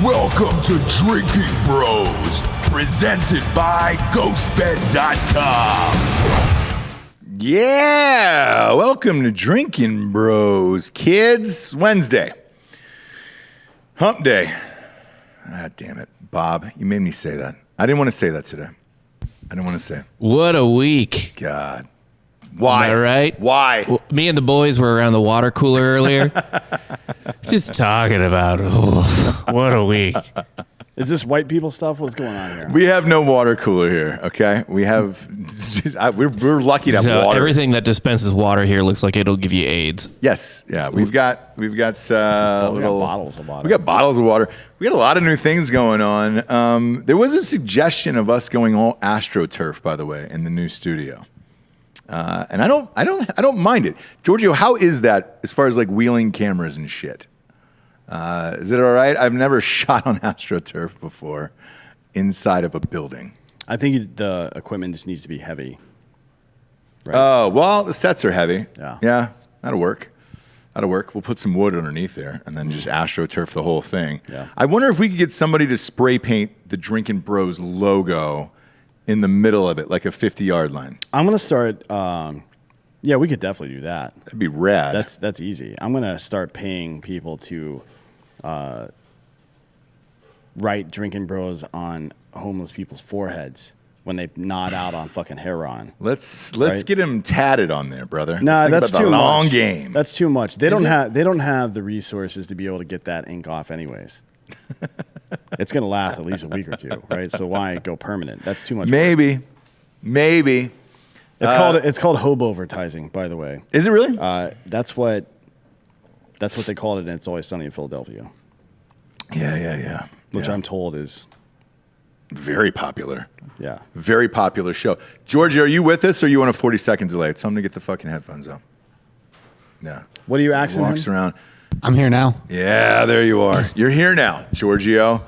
Welcome to Drinkin Bros, presented by GhostBed.com. Yeah, welcome to Drinkin Bros, kids. Wednesday, hump day. Ah, damn it, Bob, you made me say that. I didn't want to say that today. I didn't want to say it. What a week. God. Why? Am I right? Why? Well, me and the boys were around the water cooler earlier. Just talking about, what a week. Is this white people stuff? What's going on here? We have no water cooler here, okay? We have, we're lucky to have water. Everything that dispenses water here looks like it'll give you AIDS. Yes, yeah. We've got we got bottles of water. We got bottles of water. We got a lot of new things going on. There was a suggestion of us going all AstroTurf, by the way, in the new studio. And I don't mind it. Giorgio, how is that as far as like wheeling cameras and shit? Is it all right? I've never shot on AstroTurf before inside of a building. I think the equipment just needs to be heavy. Right? Oh, well, the sets are heavy. Yeah, that'll work. We'll put some wood underneath there and then just AstroTurf the whole thing. Yeah. I wonder if we could get somebody to spray paint the Drinkin Bros logo in the middle of it, like a 50-yard line. I'm going to start, yeah, we could definitely do that. That'd be rad. That's easy. I'm going to start paying people to write Drinkin Bros on homeless people's foreheads when they nod out on fucking heroin. Let's get him tatted on there, brother. No, that's too much. Long game. That's too much. They don't have the resources to be able to get that ink off anyways. It's going to last at least a week or two, right? So why go permanent? That's too much. Maybe. It's called hobo-vertising, by the way. Is it really? That's what they called it, and It's Always Sunny in Philadelphia. Yeah. Which I'm told is very popular. Yeah. Very popular show. Georgie, are you with us, or are you on a 40-second delay? Tell him to get the fucking headphones on. Yeah. What are you asking him? Walks around. I'm here now. Yeah, there you are. You're here now, Giorgio.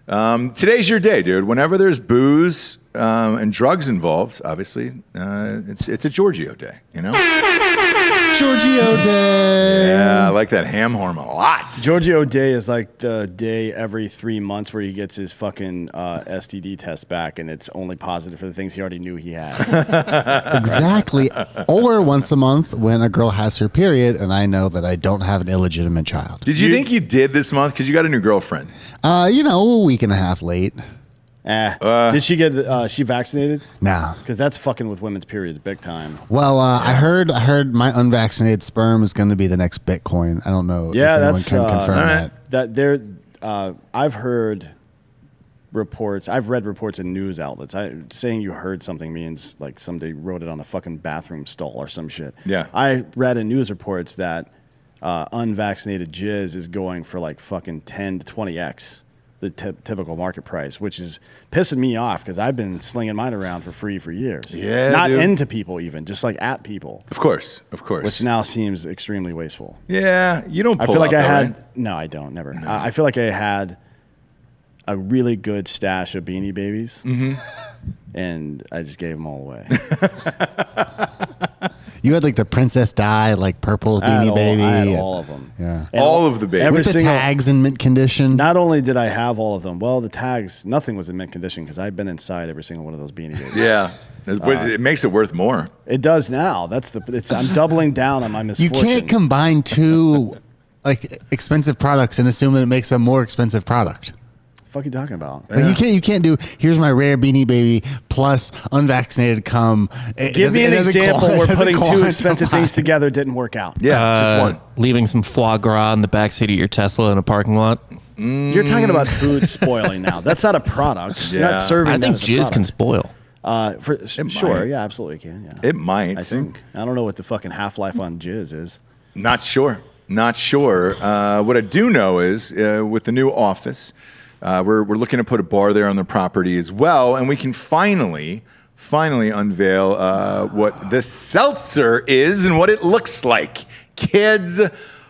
Today's your day, dude. Whenever there's booze and drugs involved, obviously, it's a Giorgio day, you know? Giorgio Day. Yeah, I like that ham horn a lot. Giorgio Day is like the day every 3 months where he gets his fucking STD test back, and it's only positive for the things he already knew he had. Exactly. Or once a month when a girl has her period, and I know that I don't have an illegitimate child. Did you think you did this month? Because you got a new girlfriend. A week and a half late. Did she get she vaccinated? No. Because that's fucking with women's periods big time. Well, I heard my unvaccinated sperm is going to be the next Bitcoin. I don't know if anyone can confirm that. I've heard reports. I've read reports in news outlets. Saying you heard something means like somebody wrote it on a fucking bathroom stall or some shit. Yeah. I read in news reports that unvaccinated jizz is going for like fucking 10 to 20x the typical market price, which is pissing me off because I've been slinging mine around for free for years. Yeah, not dude. into people even, just like at people. Of course. Which now seems extremely wasteful. Yeah, you don't. I feel like right? No, I don't. Never. No. I feel like I had a really good stash of Beanie Babies, and I just gave them all away. You had like the Princess Di, like purple Beanie Baby. I had all of them. Yeah. And all of the babies. With the tags in mint condition. Not only did I have all of them, well, the tags, nothing was in mint condition because I've been inside every single one of those Beanie Babies. Yeah. It makes it worth more. It does now. I'm doubling down on my misfortune. You can't combine two like expensive products and assume that it makes a more expensive product. What the fuck are you talking about? Yeah. Like you can't do, here's my rare Beanie Baby plus unvaccinated cum. Give me an example where putting two expensive things together didn't work out. Yeah, just one. Leaving some foie gras in the backseat of your Tesla in a parking lot. You're talking about food spoiling now. That's not a product. You're not serving I think jizz can spoil. Sure, yeah, absolutely can. Yeah. It might. I think. I don't know what the fucking half-life on jizz is. Not sure. What I do know is with the new office, we're looking to put a bar there on the property as well, and we can finally unveil what the Seltzer is and what it looks like. Kids,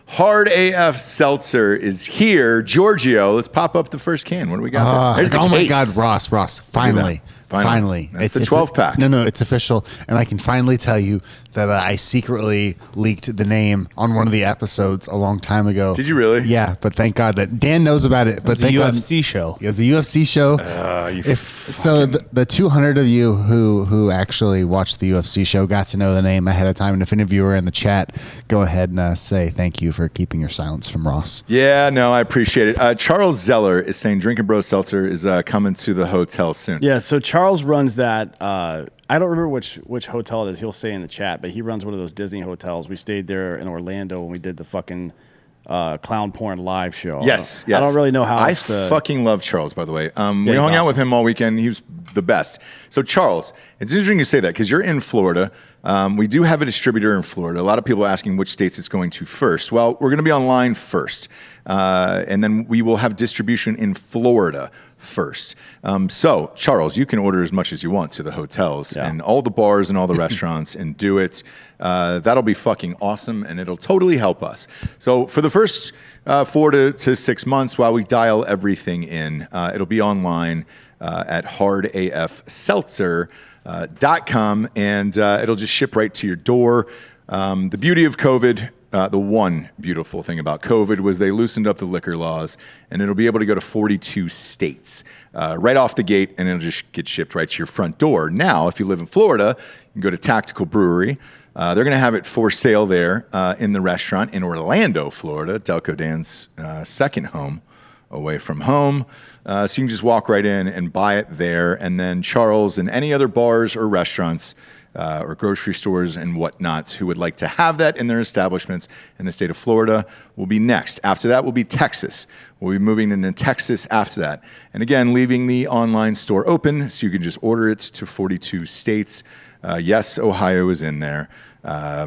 Hard AF Seltzer is here. Giorgio, let's pop up the first can. What do we got there? There's the case. My God, Ross, finally. That's the 12-pack. No, it's official, and I can finally tell you that I secretly leaked the name on one of the episodes a long time ago. Did you really? Yeah, but thank God that Dan knows about it. But It's a UFC show. It was a UFC show. So the 200 of you who actually watched the UFC show got to know the name ahead of time. And if any of you are in the chat, go ahead and say thank you for keeping your silence from Ross. Yeah, no, I appreciate it. Charles Zeller is saying Drinkin Bros Seltzer is coming to the hotel soon. Yeah, so Charles runs that. I don't remember which hotel it is. He'll say in the chat, but he runs one of those Disney hotels. We stayed there in Orlando when we did the fucking clown porn live show. Yes. I don't really know how. I fucking love Charles, by the way. We hung out with him all weekend. He was the best. So Charles, it's interesting you say that because you're in Florida. We do have a distributor in Florida. A lot of people are asking which states it's going to first. Well, we're going to be online first, and then we will have distribution in Florida first. So, Charles, you can order as much as you want to the hotels and all the bars and all the restaurants and do it. That'll be fucking awesome, and it'll totally help us. So for the first 4 to 6 months while we dial everything in, it'll be online at hardafseltzer.com, and it'll just ship right to your door. The beauty of COVID, the one beautiful thing about COVID was they loosened up the liquor laws, and it'll be able to go to 42 states right off the gate, and it'll just get shipped right to your front door. Now, if you live in Florida, you can go to Tactical Brewery. They're going to have it for sale there in the restaurant in Orlando, Florida, Delco Dan's second home away from home. So you can just walk right in and buy it there. And then Charles and any other bars or restaurants or grocery stores and whatnot who would like to have that in their establishments in the state of Florida will be next. After that will be Texas. We'll be moving into Texas after that. And again, leaving the online store open so you can just order it to 42 states. Yes, Ohio is in there.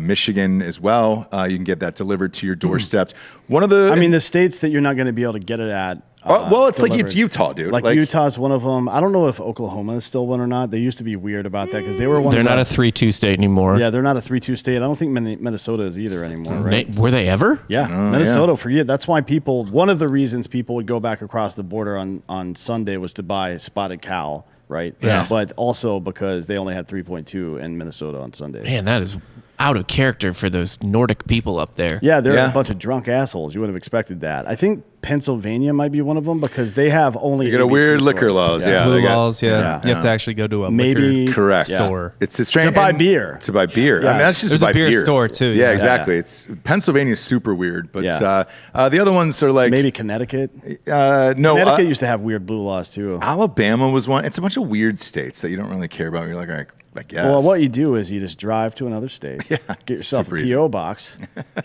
Michigan as well. You can get that delivered to your doorstep. The states that you're not going to be able to get it at. It's like it's Utah, dude. Like Utah's one of them. I don't know if Oklahoma is still one or not. They used to be weird about that because they were one. They're not a 3-2 state anymore. Yeah, they're not a 3-2 state. I don't think Minnesota is either anymore. Right? Were they ever? Yeah, Minnesota for years. That's why one of the reasons people would go back across the border on Sunday was to buy spotted cow. Right. Yeah. But also because they only had 3.2 in Minnesota on Sundays. Man, that is out of character for those Nordic people up there. Yeah, they're a bunch of drunk assholes. You would have expected that. I think Pennsylvania might be one of them because they have only. You got a weird liquor laws. Blue laws. Yeah. You have to actually go to a maybe liquor store. It's a strange to buy beer. To buy beer. Yeah. I mean, that's just There's to buy a beer store too. Yeah, exactly. It's Pennsylvania's super weird, but the other ones are like maybe Connecticut. No, Connecticut used to have weird blue laws too. Alabama was one. It's a bunch of weird states that you don't really care about. You're like, all right, I guess. Well, what you do is you just drive to another state, get yourself a P.O. box,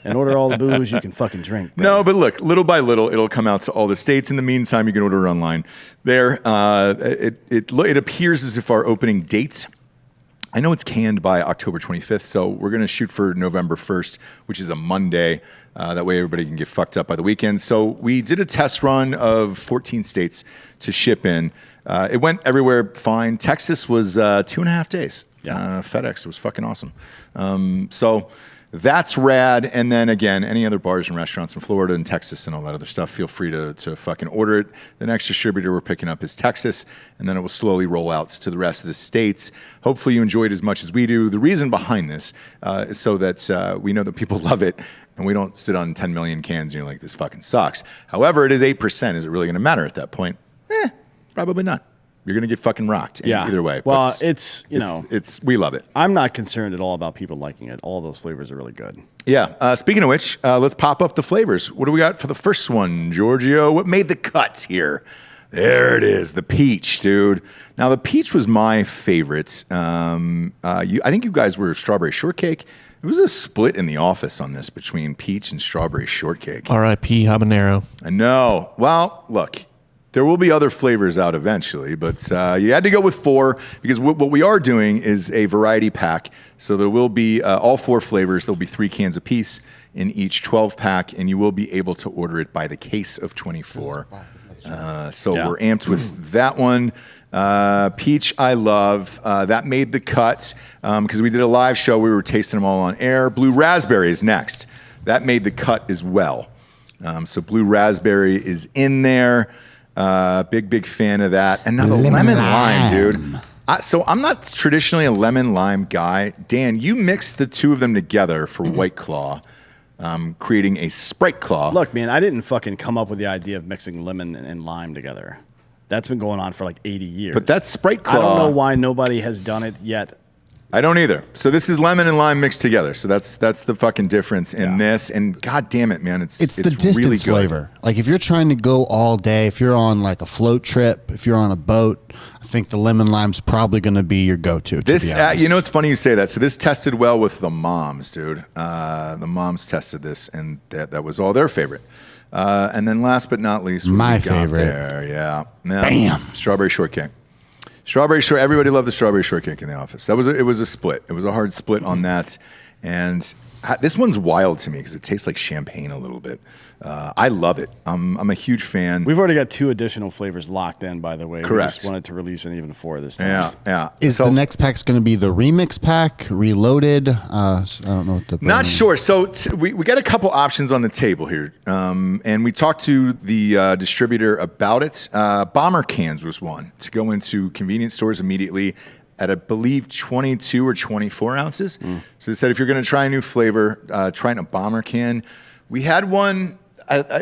and order all the booze you can fucking drink. Bro. No, but look, little by little, it'll come out to all the states. In the meantime, you can order online there. It appears as if our opening dates, I know it's canned by October 25th, so we're going to shoot for November 1st, which is a Monday. That way everybody can get fucked up by the weekend. So we did a test run of 14 states to ship in. It went everywhere fine. Texas was 2.5 days. FedEx was fucking awesome. So that's rad. And then again, any other bars and restaurants in Florida and Texas and all that other stuff, feel free to fucking order it. The next distributor we're picking up is Texas, and then it will slowly roll out to the rest of the states. Hopefully you enjoy it as much as we do. The reason behind this is so that we know that people love it, and we don't sit on 10 million cans and you're like, this fucking sucks. However, it is 8%. Is it really going to matter at that point? Probably not. You're going to get fucking rocked either way. Well, but we love it. I'm not concerned at all about people liking it. All those flavors are really good. Yeah. Speaking of which, let's pop up the flavors. What do we got for the first one, Giorgio? What made the cut here? There it is, the peach, dude. Now, the peach was my favorite. I think you guys were strawberry shortcake. It was a split in the office on this between peach and strawberry shortcake. R.I.P. Habanero. I know. Well, look. There will be other flavors out eventually, but you had to go with 4 because what we are doing is a variety pack. So there will be all 4 flavors. There'll be 3 cans apiece in each 12-pack, and you will be able to order it by the case of 24. So we're amped with that one. Peach, I love. That made the cut because we did a live show. We were tasting them all on air. Blue raspberry is next. That made the cut as well. So blue raspberry is in there. Big fan of that. And now the lemon lime, dude. So I'm not traditionally a lemon lime guy. Dan, you mix the two of them together for White Claw, creating a Sprite Claw. Look, man, I didn't fucking come up with the idea of mixing lemon and lime together. That's been going on for like 80 years. But that's Sprite Claw. I don't know why nobody has done it yet. I don't either. So this is lemon and lime mixed together. So that's the fucking difference in this. And god damn it, man, it's the distance really good. flavor. Like if you're trying to go all day, if you're on like a float trip, if you're on a boat, I think the lemon lime's probably going to be your go-to. This, you know, it's funny you say that. So this tested well with the moms, dude. The moms tested this, and that was all their favorite. And then last but not least, what my we got favorite. there, yeah, Bam. Strawberry shortcake. Everybody loved the strawberry shortcake in the office. It was a split. It was a hard split on that, and this one's wild to me because it tastes like champagne a little bit. I love it. I'm a huge fan. We've already got 2 additional flavors locked in, by the way. Correct. We just wanted to release an even 4 this time. Yeah. Is the next pack's going to be the remix pack, reloaded? I don't know what the Not sure. So we got a couple options on the table here, and we talked to the distributor about it. Bomber cans was one to go into convenience stores immediately at, I believe, 22 or 24 ounces. So they said if you're going to try a new flavor, try in a bomber can. We had one.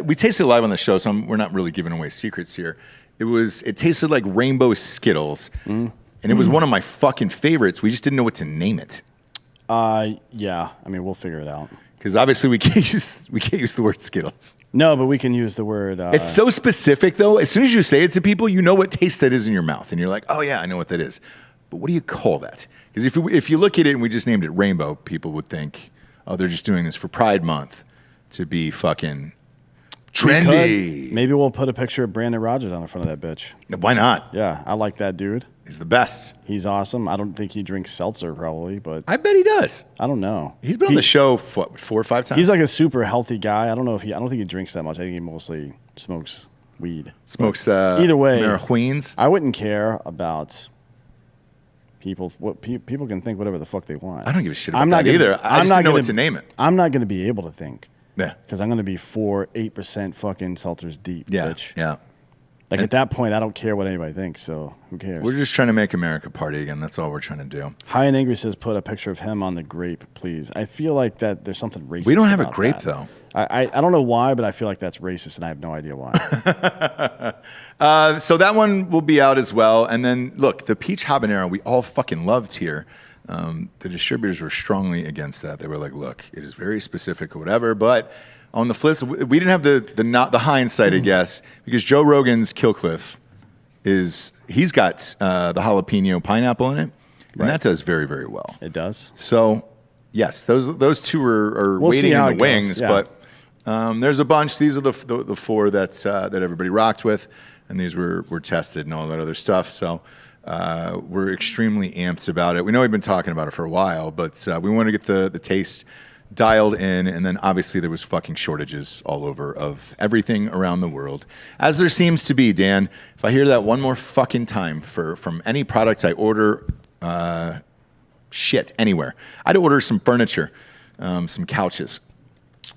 We tasted it live on the show, so we're not really giving away secrets here. It tasted like rainbow Skittles, and it was one of my fucking favorites. We just didn't know what to name it. Yeah. I mean, we'll figure it out. Because obviously we can't use the word Skittles. No, but we can use the word. It's so specific, though. As soon as you say it to people, you know what taste that is in your mouth, and you're like, oh yeah, I know what that is. But what do you call that? Because if you look at it and we just named it rainbow, people would think, oh, they're just doing this for Pride Month to be fucking trendy. Maybe we'll put a picture of Brandon Rogers on the front of that bitch. Why not? Yeah, I like that dude. He's the best. He's awesome. I don't think he drinks seltzer probably, but I bet he does. I don't know. He's been on the show 4 or 5 times. He's like a super healthy guy. I don't think he drinks that much. I think he mostly smokes weed. Smokes either way, marijuana. I wouldn't care about people. What people can think whatever the fuck they want. I don't give a shit about that either. I just don't know what to name it. I'm not going to be able to think. Yeah. Because I'm going to be 8% fucking seltzers deep, bitch. Yeah. Like at that point, I don't care what anybody thinks, so who cares? We're just trying to make America party again. That's all we're trying to do. High and Angry says, put a picture of him on the grape, please. I feel like that there's something racist. We don't have a about grape, that. though. I don't know why, but I feel like that's racist, and I have no idea why. So that one will be out as well. And then, look, the peach habanero we all fucking loved here. The distributors were strongly against that. They were like, look, it is very specific or whatever, but on the flip side, we didn't have the hindsight, I guess, because Joe Rogan's Kill Cliff he's got the jalapeno pineapple in it, and that does very, very well. It does. So yes, those two are We'll waiting see how in the it goes. wings, Yeah. but there's a bunch. These are the 4 that everybody rocked with, and these were tested and all that other stuff. So we're extremely amped about it. We know we've been talking about it for a while, but we want to get the taste dialed in, and then obviously there was fucking shortages all over of everything around the world, as there seems to be. Dan, if I hear that one more fucking time from any product I order, shit anywhere, I'd order some furniture, some couches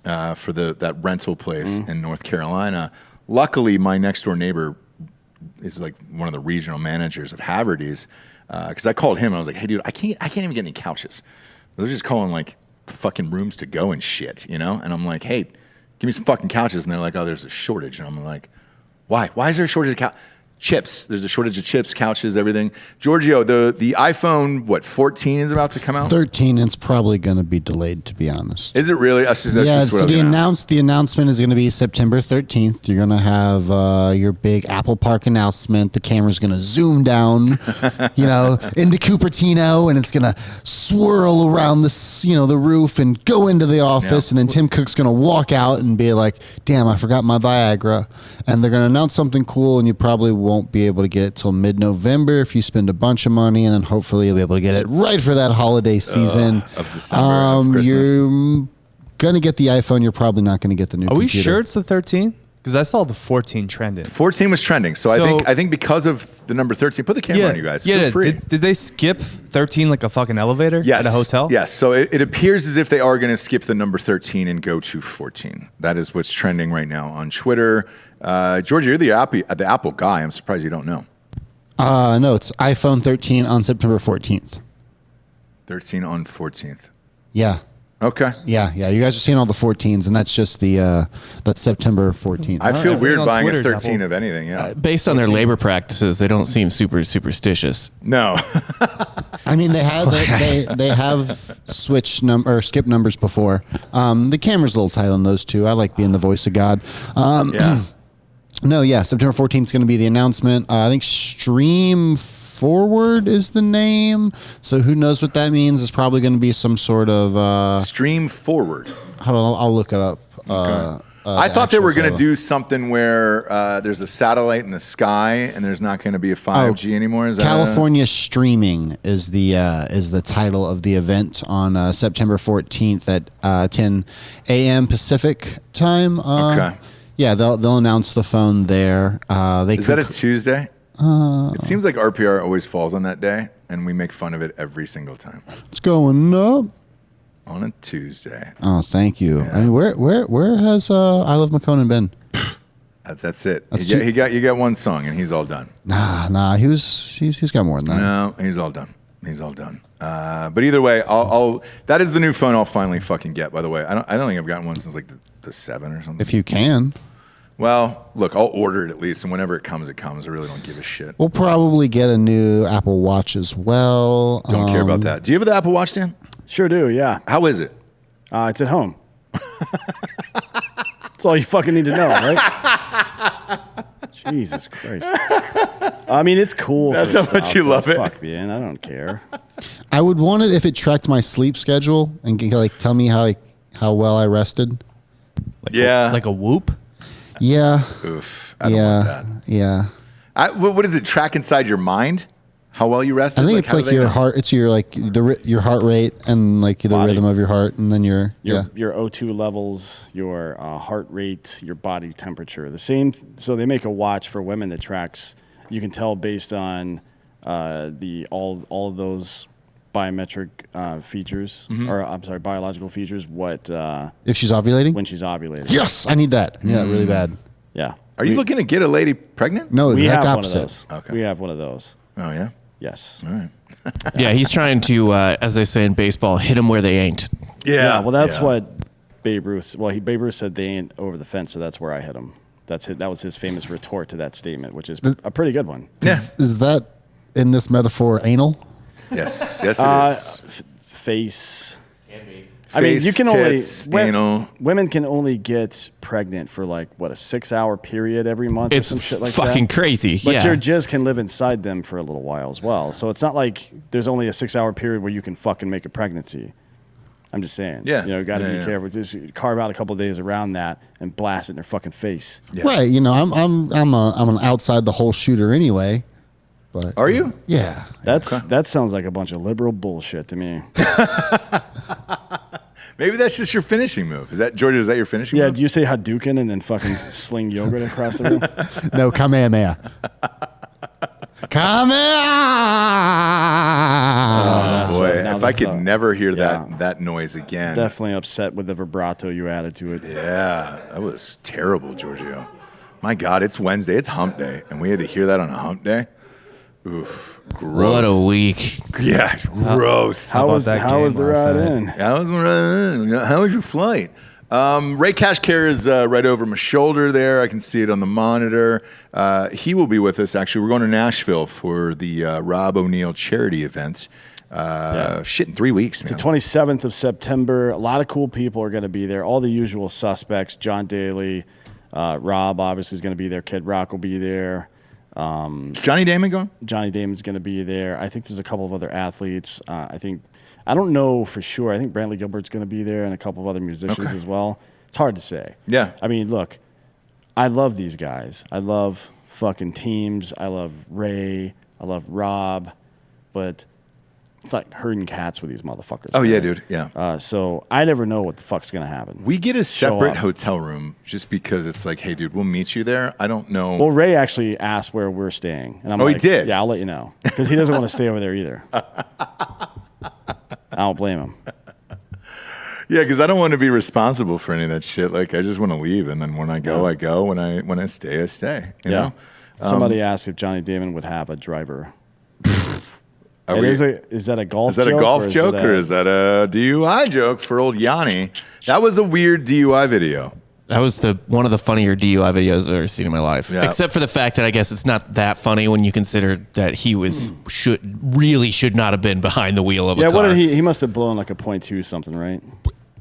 for that rental place in North Carolina. Luckily, my next door neighbor is like one of the regional managers of Haverty's, because I called him and I was like, hey dude, I can't even get any couches. They're just calling like fucking rooms to go and shit, you know? And I'm like, hey, give me some fucking couches. And they're like, oh, there's a shortage. And I'm like, why? Why is there a shortage of couches? Chips. There's a shortage of chips, couches, everything. Giorgio, the iPhone, 14 is about to come out? 13, it's probably going to be delayed, to be honest. Is it really? That's So the announcement is going to be September 13th. You're going to have your big Apple Park announcement. The camera's going to zoom down, into Cupertino, and it's going to swirl around the roof and go into the office. And then Tim Cook's going to walk out and be like, damn, I forgot my Viagra. And they're going to announce something cool, and you probably won't be able to get it till mid-November if you spend a bunch of money, and then hopefully you'll be able to get it right for that holiday season of December, of Christmas. You're gonna get the iPhone. You're probably not gonna get the new. Are we computer. sure it's the 13? Because I saw the 14 trending. 14 was trending, so I think because of the number 13, put the camera on you guys. Yeah, Feel free. did they skip 13 like a fucking elevator at a hotel? Yes, so it appears as if they are going to skip the number 13 and go to 14. That is what's trending right now on Twitter. George, you're the Apple guy. I'm surprised you don't know. No, it's iPhone 13 on September 14th. 13 on 14th. Yeah. Okay. Yeah. You guys are seeing all the 14s, and that's just that's September 14th. I feel weird on buying Twitter's a 13 Apple. of anything. Yeah. Based on their labor practices, they don't seem super superstitious. No. I mean, they have switched skipped numbers before. The camera's a little tight on those two. I like being the voice of God. Yeah. No, yeah, September 14th is going to be the announcement. I think Stream Forward is the name. So who knows what that means? It's probably going to be some sort of Stream Forward. I'll look it up. I thought they were going to title. do something where there's a satellite in the sky and there's not going to be a 5G anymore. Is that California Streaming is the title of the event on September 14th at 10 a.m. Pacific time. Okay. Yeah, they'll announce the phone there. Is that a Tuesday? It seems like RPR always falls on that day, and we make fun of it every single time. It's going up On a Tuesday. Oh, thank you. I mean, where has I Love McConan been? That's it. That's You got one song, and he's all done. Nah. He's got more than that. No, he's all done. He's all done. But either way, I'll that is the new phone I'll finally fucking get. By the way, I don't think I've gotten one since like the 7 or something. If you can, Well, look, I'll order it at least, and whenever it comes, it comes. I really don't give a shit. we'll probably get a new Apple Watch as well. Don't care about that. Do you have the Apple Watch, Dan? Sure do, yeah. How is it? It's at home. That's all you fucking need to know, right? Jesus Christ. I mean, it's cool. That's for how much stuff, you but love it. Fuck, man, I don't care. I would want it if it tracked my sleep schedule and can, like tell me how well I rested. Like a Whoop. Yeah. Oof. I don't want that. Yeah. What does it track inside your mind? How well you rested? I think it's how do like they your know? heart. It's your your heart rate and like the Body. rhythm of your heart, and then your O2 levels, your heart rate, your body temperature. The same. So they make a watch for women that tracks. You can tell based on all of those biometric features, or I'm sorry, biological features. What if she's ovulating. when she's ovulating? Yes, I need that. I need that really bad. Yeah. Are you looking to get a lady pregnant? No, We the have exact one of opposite. those. Okay. We have one of those. Oh yeah. Yes. All right. Yeah, he's trying to, as they say in baseball, hit them where they ain't. Yeah. Well, that's what Babe Ruth. Well, Babe Ruth said they ain't over the fence, so that's where I hit him. That was his famous retort to that statement, which is a pretty good one. Yeah. Is that in this metaphor anal? Yes. Yes, it is. Face. Face, I mean, you can tits, only anal. women can only get pregnant for like what, a 6-hour period every month It's or some shit like fucking that. crazy. But yeah. your jizz can live inside them for a little while as well. So it's not like there's only a 6-hour period where you can fucking make a pregnancy. I'm just saying. Yeah. You got to Yeah, be yeah. careful. Just carve out a couple of days around that and blast it in their fucking face. Yeah. Right. You know, I'm an outside the hole shooter anyway. But Are you? yeah. That sounds like a bunch of liberal bullshit to me. Maybe that's just your finishing move. Is that Georgia? Is that your finishing Yeah, move? do you say Hadouken and then fucking sling yogurt across the room? No, Kamehameha. Kamehameha. That's Boy, now if I that's could a- never hear yeah. that noise again. Definitely upset with the vibrato you added to it. Yeah, that was terrible, Giorgio. My God, it's Wednesday. It's hump day. And we had to hear that on a hump day. Oof. Gross. What a week. Yeah, gross. How about was that how was the game last ride night? in? How was your flight? Ray Cash Care is right over my shoulder there. I can see it on the monitor. He will be with us, actually. We're going to Nashville for the Rob O'Neill charity event. Shit, in 3 weeks, man. The 27th of September. A lot of cool people are going to be there. All the usual suspects. John Daly, Rob obviously is going to be there. Kid Rock will be there. Johnny Damon going? Johnny Damon's going to be there. I think there's a couple of other athletes. I don't know for sure. I think Brantley Gilbert's going to be there and a couple of other musicians Okay. as well. It's hard to say. Yeah. I mean, look, I love these guys. I love fucking Teams. I love Ray. I love Rob. But it's like herding cats with these motherfuckers. Oh, yeah, right? dude. Yeah. So I never know what the fuck's going to happen. We get a Show separate up. hotel room just because it's like, hey, dude, we'll meet you there. I don't know. Well, Ray actually asked where we're staying. And I'm Oh, he like, did? Yeah, I'll let you know. Because he doesn't want to stay over there either. I don't blame him. Yeah, because I don't want to be responsible for any of that shit. Like, I just want to leave, and then when I go, I go. When I stay, I stay. You Yeah. Somebody asked if Johnny Damon would have a driver. Is that a golf Is that joke? a golf joke or is that a DUI joke for old Yanni? That was a weird DUI video. That was one of the funnier DUI videos I've ever seen in my life. Yeah. Except for the fact that I guess it's not that funny when you consider that he should not have been behind the wheel of a car. What did he must have blown like a .2 something, right?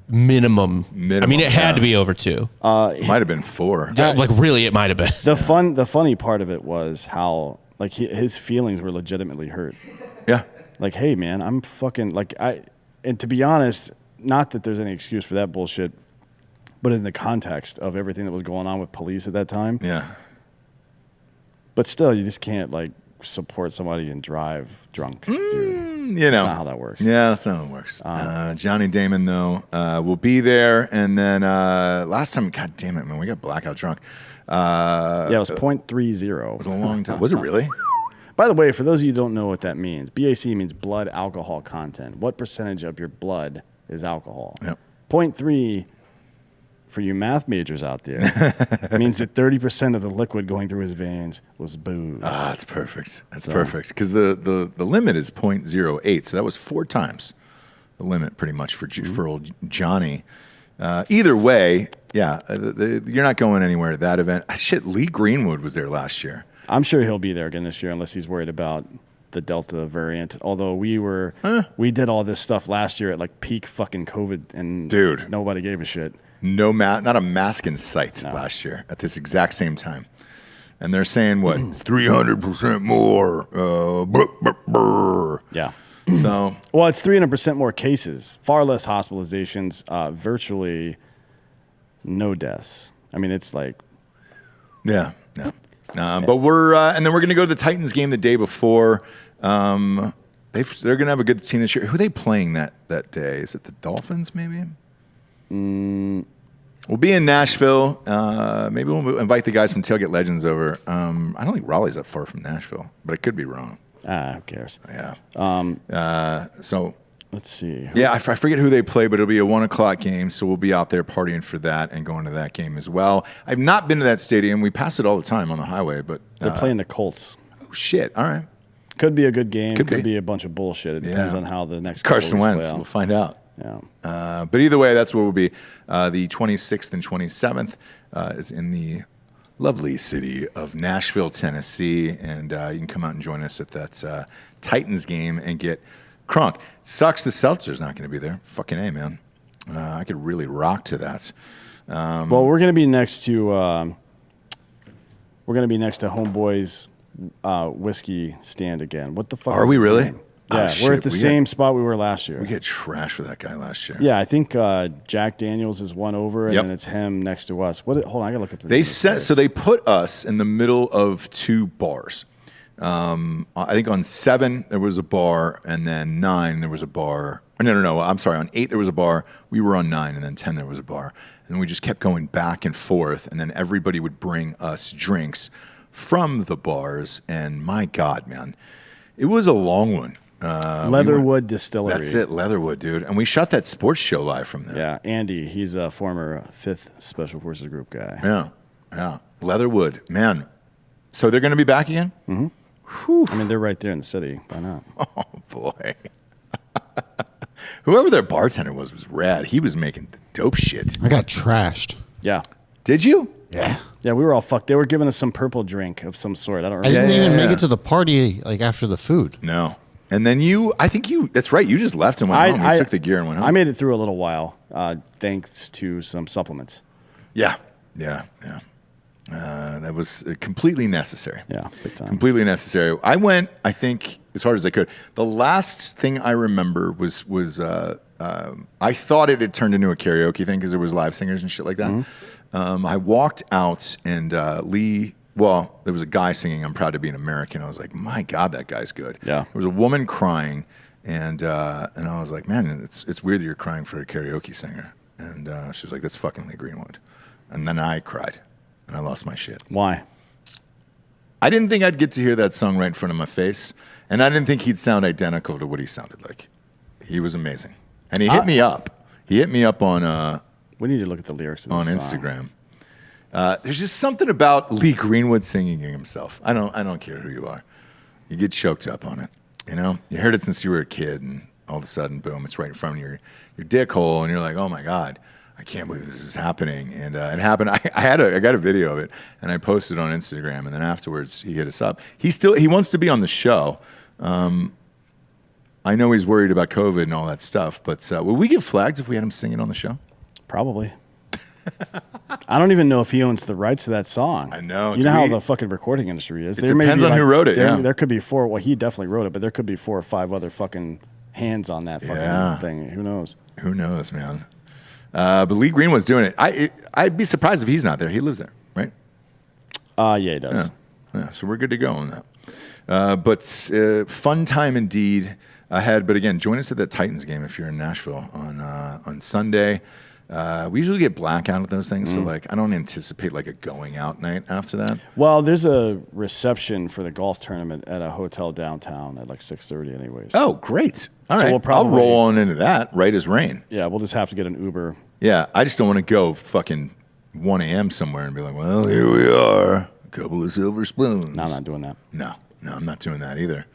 Minimum. I mean, it had to be over 2. Might have been 4. Yeah, like really, it might have been. The funny part of it was how like his feelings were legitimately hurt. Yeah. Like, hey man, I'm fucking and to be honest, not that there's any excuse for that bullshit, but in the context of everything that was going on with police at that time. Yeah. But still, you just can't like support somebody and drive drunk, dude. That's not how that works. Yeah, that's not how it works. Johnny Damon, though, will be there. And then last time, God damn it, man, we got blackout drunk. It was .30. It was a long time. Was it really? By the way, for those of you who don't know what that means, BAC means blood alcohol content. What percentage of your blood is alcohol? Yep. 0.3, for you math majors out there, means that 30% of the liquid going through his veins was booze. Ah, that's perfect. That's perfect. Because the limit is 0.08, so that was 4 times the limit pretty much for old Johnny. Either way, you're not going anywhere at that event. Shit, Lee Greenwood was there last year. I'm sure he'll be there again this year unless he's worried about the Delta variant. Although we did all this stuff last year at like peak fucking COVID and dude, nobody gave a shit. Not a mask in sight last year at this exact same time. And they're saying what? It's 300% more. Yeah. So well, it's 300% more cases, far less hospitalizations, virtually no deaths. I mean, it's like yeah. But we're and then we're gonna go to the Titans game the day before. They're gonna have a good team this year. Who are they playing that day? Is it the Dolphins? Maybe. We'll be in Nashville. Maybe we'll invite the guys from Tailgate Legends over. I don't think Raleigh's that far from Nashville, but I could be wrong. Who cares? Yeah. So let's see. Yeah, I forget who they play, but it'll be a 1:00 game, so we'll be out there partying for that and going to that game as well. I've not been to that stadium. We pass it all the time on the highway, but they're playing the Colts. Oh shit! All right. Could be a good game. Could be a bunch of bullshit. It depends on how the next Carson Wentz. We'll find out. Yeah. But either way, that's where we'll be. The 26th and 27th is in the lovely city of Nashville, Tennessee, and you can come out and join us at that Titans game and get crunk. Sucks the Seltzer's not going to be there. Fucking A, man. I could really rock to that. Well, we're going to be next to Homeboy's whiskey stand again. What the fuck? Are we really? Name? Yeah, we're at the same spot we were last year. We get trashed for that guy last year. Yeah, I think Jack Daniels is one over, and then it's him next to us. Hold on, I gotta look up the. They put us in the middle of 2 bars. I think on 7 there was a bar, and then 9 there was a bar. No. I'm sorry. On 8 there was a bar. We were on 9, and then 10 there was a bar, and we just kept going back and forth, and then everybody would bring us drinks from the bars, and my God, man, it was a long one. Leatherwood Distillery. That's it, Leatherwood, dude. And we shot that sports show live from there. Yeah, Andy, he's a former 5th Special Forces Group guy. Yeah. Leatherwood, man. So they're going to be back again? Mm-hmm. I mean, they're right there in the city. Why not? Oh, boy. Whoever their bartender was rad. He was making dope shit. I got trashed. Yeah. Did you? Yeah. Yeah, we were all fucked. They were giving us some purple drink of some sort. I don't I remember. didn't even make it to the party like after the food. No. And then that's right, you just left and went home. You took the gear and went home. I made it through a little while, thanks to some supplements. Yeah. That was completely necessary. Yeah, big time. Completely necessary. I went, I think, as hard as I could. The last thing I remember was I thought it had turned into a karaoke thing because there was live singers and shit like that. Mm-hmm. I walked out and there was a guy singing "I'm Proud to Be an American." I was like, my God, that guy's good. Yeah. There was a woman crying, and I was like, man, it's weird that you're crying for a karaoke singer. And she was like, that's fucking Lee Greenwood. And then I cried, and I lost my shit. Why? I didn't think I'd get to hear that song right in front of my face, and I didn't think he'd sound identical to what he sounded like. He was amazing. And he hit me up. He hit me up on we need to look at the lyrics of this on song. Instagram. There's just something about Lee Greenwood singing himself. I don't care who you are. You get choked up on it. You know, you heard it since you were a kid, and all of a sudden, boom, it's right in front of your dick hole, and you're like, oh my God, I can't believe this is happening. And it happened. I got a video of it, and I posted it on Instagram, and then afterwards he hit us up. He wants to be on the show. I know he's worried about COVID and all that stuff, but would we get flagged if we had him singing on the show? Probably. I don't even know if he owns the rights to that song. I know. You know how the fucking recording industry is. It depends on who wrote it. There could be four. Well, he definitely wrote it, but there could be 4 or 5 other fucking hands on that fucking thing. Who knows? Who knows, man? But Lee Greenwood's doing it. I'd be surprised if he's not there. He lives there, right? Yeah, he does. Yeah, so we're good to go on that. But fun time indeed ahead. But again, join us at that Titans game if you're in Nashville on Sunday. We usually get blackout at those things, so like I don't anticipate like a going out night after that. Well, there's a reception for the golf tournament at a hotel downtown at like 6:30 anyways. Oh, great. All So right. we'll probably- I'll roll on into that right as rain. Yeah, we'll just have to get an Uber. Yeah, I just don't want to go fucking 1 a.m. somewhere and be like, well, here we are, a couple of silver spoons. No, I'm not doing that. No, I'm not doing that either.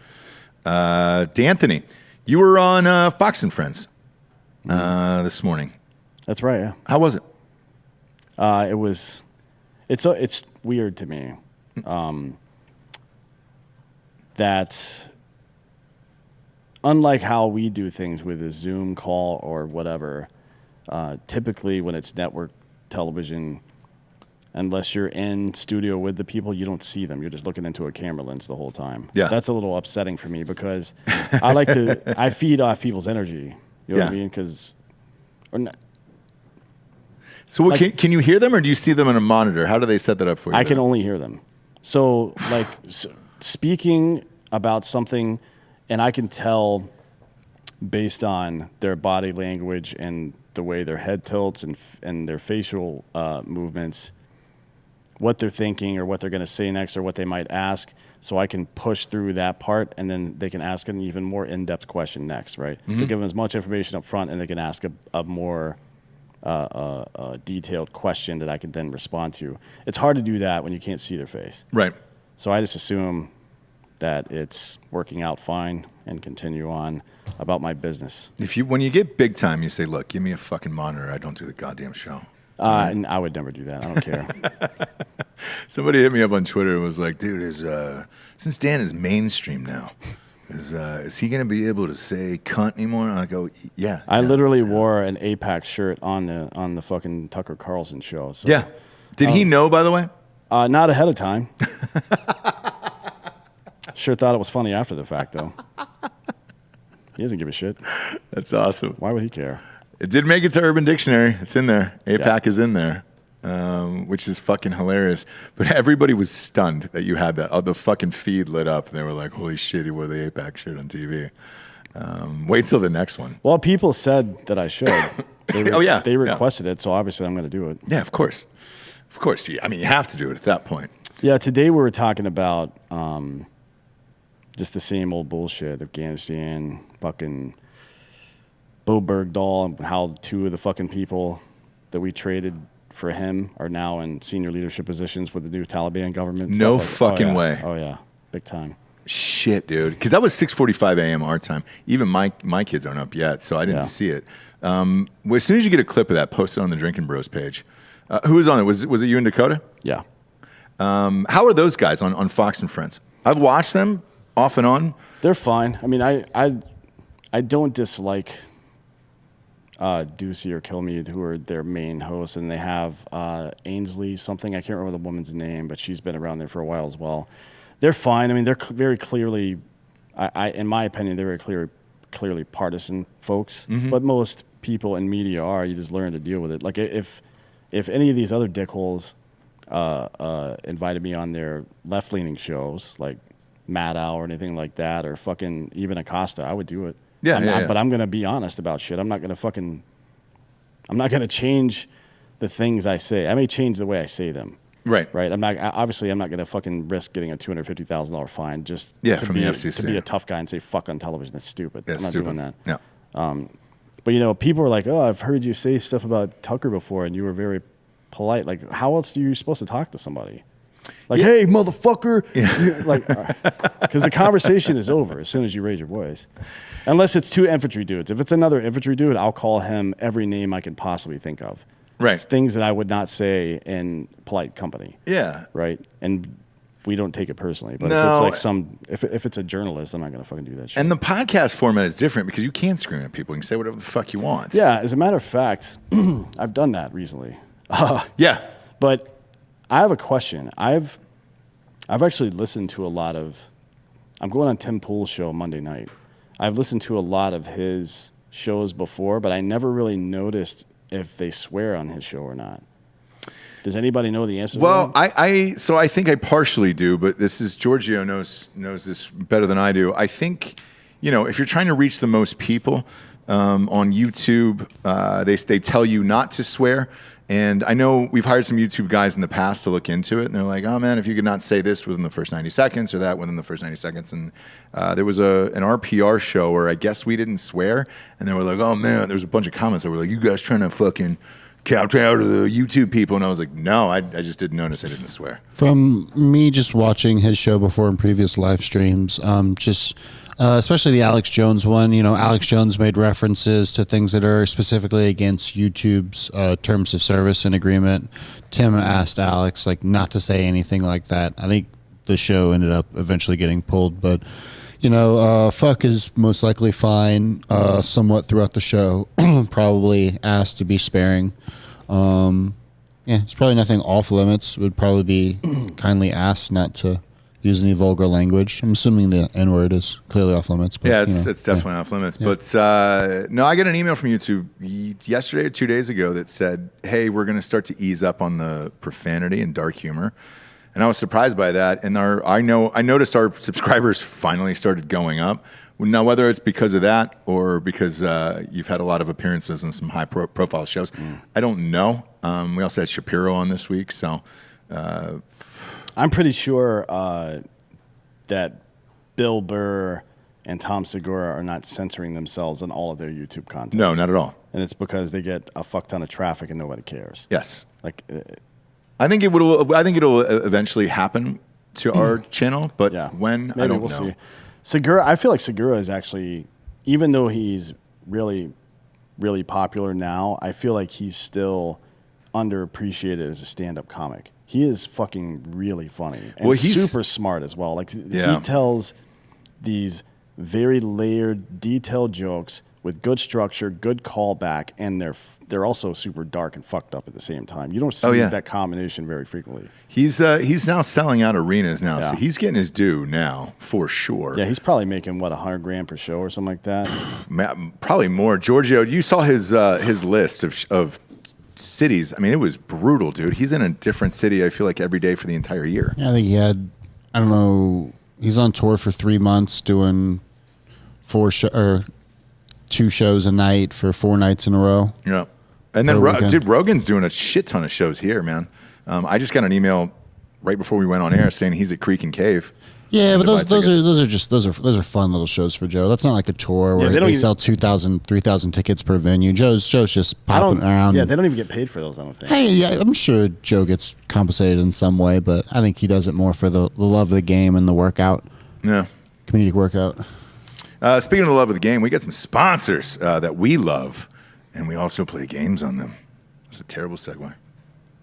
D'Anthony, you were on Fox and Friends this morning. That's right, yeah. How was it? It's weird to me that unlike how we do things with a Zoom call or whatever, typically when it's network television, unless you're in studio with the people, you don't see them. You're just looking into a camera lens the whole time. Yeah. That's a little upsetting for me because I feed off people's energy. You know what I mean? So what, can you hear them or do you see them on a monitor? How do they set that up for you? I can only hear them. So, speaking about something, and I can tell based on their body language and the way their head tilts and their facial movements, what they're thinking or what they're going to say next or what they might ask. So I can push through that part, and then they can ask an even more in-depth question next, right? Mm-hmm. So give them as much information up front, and they can ask a more detailed question that I can then respond to. It's hard to do that when you can't see their face. Right. So I just assume that it's working out fine and continue on about my business. When you get big time, you say, look, give me a fucking monitor. I don't do the goddamn show. And I would never do that. I don't care. Somebody hit me up on Twitter and was like, dude, since Dan is mainstream now, is he going to be able to say cunt anymore? And I go, yeah. I literally wore an APAC shirt on the fucking Tucker Carlson show. So, yeah. Did he know, by the way? Not ahead of time. Sure thought it was funny after the fact, though. He doesn't give a shit. That's awesome. Why would he care? It did make it to Urban Dictionary. It's in there. APAC is in there, which is fucking hilarious. But everybody was stunned that you had that. Oh, the fucking feed lit up. And they were like, holy shit, he wore the APAC shirt on TV. Wait till the next one. Well, people said that I should. They requested it, so obviously I'm going to do it. Yeah, of course. Of course. I mean, you have to do it at that point. Yeah, today we were talking about just the same old bullshit. Afghanistan, fucking Bo Bergdahl, and how 2 of the fucking people that we traded for him are now in senior leadership positions with the new Taliban government. No fucking way. Oh, yeah. Big time. Shit, dude. Because that was 6:45 a.m. our time. Even my kids aren't up yet, so I didn't see it. As soon as you get a clip of that, post it on the Drinkin Bros page. Who was on it? Was it you and Dakota? Yeah. How are those guys on Fox and Friends? I've watched them off and on. They're fine. I mean, I don't dislike Ducey or Kilmeade, who are their main hosts, and they have Ainsley something. I can't remember the woman's name, but she's been around there for a while as well. They're fine. I mean, they're very clearly, in my opinion, they're very clearly partisan folks. Mm-hmm. But most people in media are. You just learn to deal with it. Like if any of these other dickholes invited me on their left-leaning shows, like Maddow or anything like that, or fucking even Acosta, I would do it. Yeah, But I'm going to be honest about shit. I'm not going to change the things I say. I may change the way I say them. Right. I'm not going to fucking risk getting a $250,000 fine just from the FCC. to be a tough guy and say fuck on television. That's stupid. That's I'm not doing that. Yeah. But people are like, oh, I've heard you say stuff about Tucker before, and you were very polite. Like, how else are you supposed to talk to somebody? Like, hey, motherfucker. Because the conversation is over as soon as you raise your voice. Unless it's two infantry dudes. If it's another infantry dude, I'll call him every name I can possibly think of. Right. It's things that I would not say in polite company. Yeah. Right. And we don't take it personally. But No. if it's like if it's a journalist, I'm not going to fucking do that shit. And the podcast format is different because you can scream at people. You can say whatever the fuck you want. Yeah. As a matter of fact, I've done that recently. Yeah. But I have a question. I've actually listened to a lot of. I'm going on Tim Pool's show Monday night. I've listened to a lot of his shows before, but I never really noticed if they swear on his show or not. Does anybody know the answer? Well, to that? so I think I partially do, but this is Giorgio knows this better than I do. I think, if you're trying to reach the most people on YouTube, they tell you not to swear. And I know we've hired some YouTube guys in the past to look into it, and they're like, "Oh man, if you could not say this within the first 90 seconds or that within the first 90 seconds." And there was an RPR show where I guess we didn't swear, and they were like, "Oh man," there was a bunch of comments that were like, "You guys trying to fucking count out of the YouTube people?" And I was like, "No, I just didn't notice I didn't swear." From me just watching his show before in previous live streams, especially the Alex Jones one, Alex Jones made references to things that are specifically against YouTube's terms of service and agreement. Tim asked Alex not to say anything like that. I think the show ended up eventually getting pulled, but fuck is most likely fine somewhat throughout the show. Probably asked to be sparing. It's probably nothing off limits. Would probably be kindly asked not to use any vulgar language. I'm assuming the N-word is clearly off limits. But, yeah, it's definitely off limits. Yeah. But no, I got an email from YouTube yesterday or 2 days ago that said, "Hey, we're going to start to ease up on the profanity and dark humor." And I was surprised by that. And I noticed our subscribers finally started going up. Now, whether it's because of that or because you've had a lot of appearances in some high-profile shows, I don't know. We also had Shapiro on this week, so... I'm pretty sure that Bill Burr and Tom Segura are not censoring themselves on all of their YouTube content. No, not at all. And it's because they get a fuck ton of traffic and nobody cares. Yes. I think it'll eventually happen to our channel, but when, maybe I don't we'll know. See. Segura, I feel like Segura is actually, even though he's really, really popular now, I feel like he's still underappreciated as a stand-up comic. He is fucking really funny and he's super smart as well. He tells these very layered, detailed jokes with good structure, good callback, and they're also super dark and fucked up at the same time. You don't see that combination very frequently. He's now selling out arenas now, so he's getting his due now for sure. Yeah, he's probably making $100,000 per show or something like that. Probably more. Giorgio, you saw his list of cities. I mean, it was brutal, dude. He's in a different city, I feel like, every day for the entire year. Yeah, I think he had, I don't know, he's on tour for 3 months doing 2 shows a night for 4 nights in a row. Yeah. And then, dude, Rogan's doing a shit ton of shows here, man. I just got an email right before we went on air saying he's at Creek and Cave. Yeah, but those are fun little shows for Joe. That's not like a tour where they sell 2,000, 3,000 tickets per venue. Joe's just popping around. Yeah, they don't even get paid for those, I don't think. Hey, yeah, I'm sure Joe gets compensated in some way, but I think he does it more for the love of the game and the workout. Yeah. Comedic workout. Speaking of the love of the game, we got some sponsors that we love, and we also play games on them. It's a terrible segue.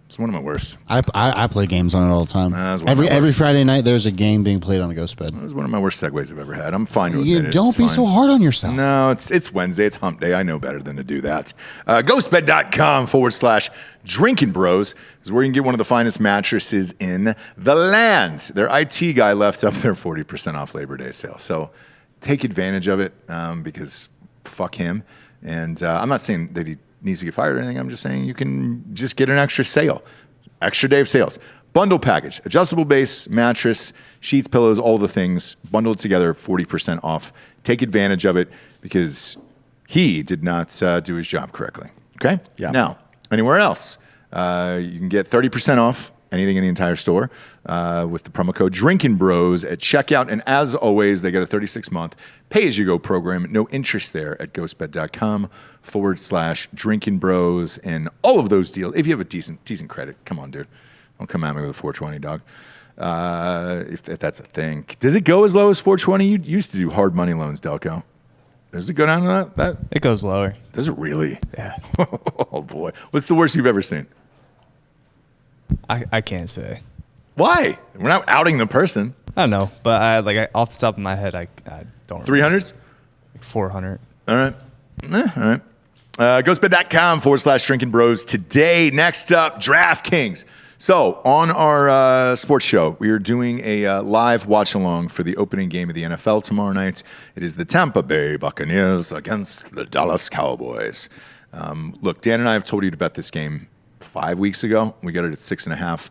It's one of my worst. I play games on it all the time. Every Friday night, there's a game being played on the Ghost Bed. That was one of my worst segues I've ever had. I'm fine to admit it. Don't be so hard on yourself. No, it's Wednesday. It's hump day. I know better than to do that. Ghostbed.com/Drinkin Bros is where you can get one of the finest mattresses in the land. Their IT guy left up their 40% off Labor Day sale. So take advantage of it because fuck him. And I'm not saying that he needs to get fired or anything. I'm just saying you can just get an extra sale, extra day of sales. Bundle package, adjustable base, mattress, sheets, pillows, all the things bundled together, 40% off. Take advantage of it because he did not do his job correctly. Okay? Yeah. Now, anywhere else, you can get 30% off anything in the entire store with the promo code Drinkin Bros at checkout. And as always, they get a 36-month pay-as-you-go program. No interest there at ghostbed.com/Drinkin Bros. And all of those deals, if you have a decent credit, come on, dude. Don't come at me with a 420, dog. If that's a thing. Does it go as low as 420? You used to do hard money loans, Delco. Does it go down to that? It goes lower. Does it really? Yeah. Oh, boy. What's the worst you've ever seen? I can't say. Why? We're not outing the person. I don't know, but off the top of my head, I don't. 300s? 400. All right. All right. Ghostbed.com/Drinkin Bros. Today, next up, DraftKings. So on our sports show, we are doing a live watch-along for the opening game of the NFL tomorrow night. It is the Tampa Bay Buccaneers against the Dallas Cowboys. Look, Dan and I have told you to bet this game 5 weeks ago. We got it at 6.5.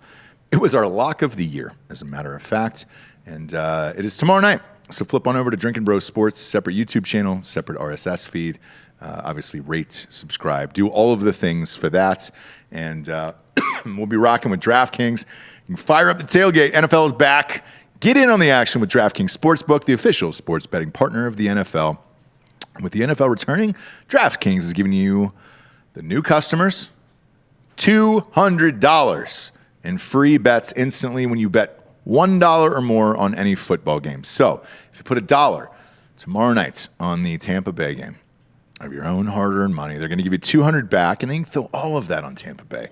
It was our lock of the year, as a matter of fact. And it is tomorrow night. So flip on over to Drinkin Bros Sports, separate YouTube channel, separate RSS feed. Obviously, rate, subscribe, do all of the things for that. And we'll be rocking with DraftKings. You can fire up the tailgate. NFL is back. Get in on the action with DraftKings Sportsbook, the official sports betting partner of the NFL. With the NFL returning, DraftKings is giving you, the new customers, $200 in free bets instantly when you bet $1 or more on any football game. So if you put $1 tomorrow night on the Tampa Bay game of your own hard-earned money, they're going to give you $200 back, and then you can throw all of that on Tampa Bay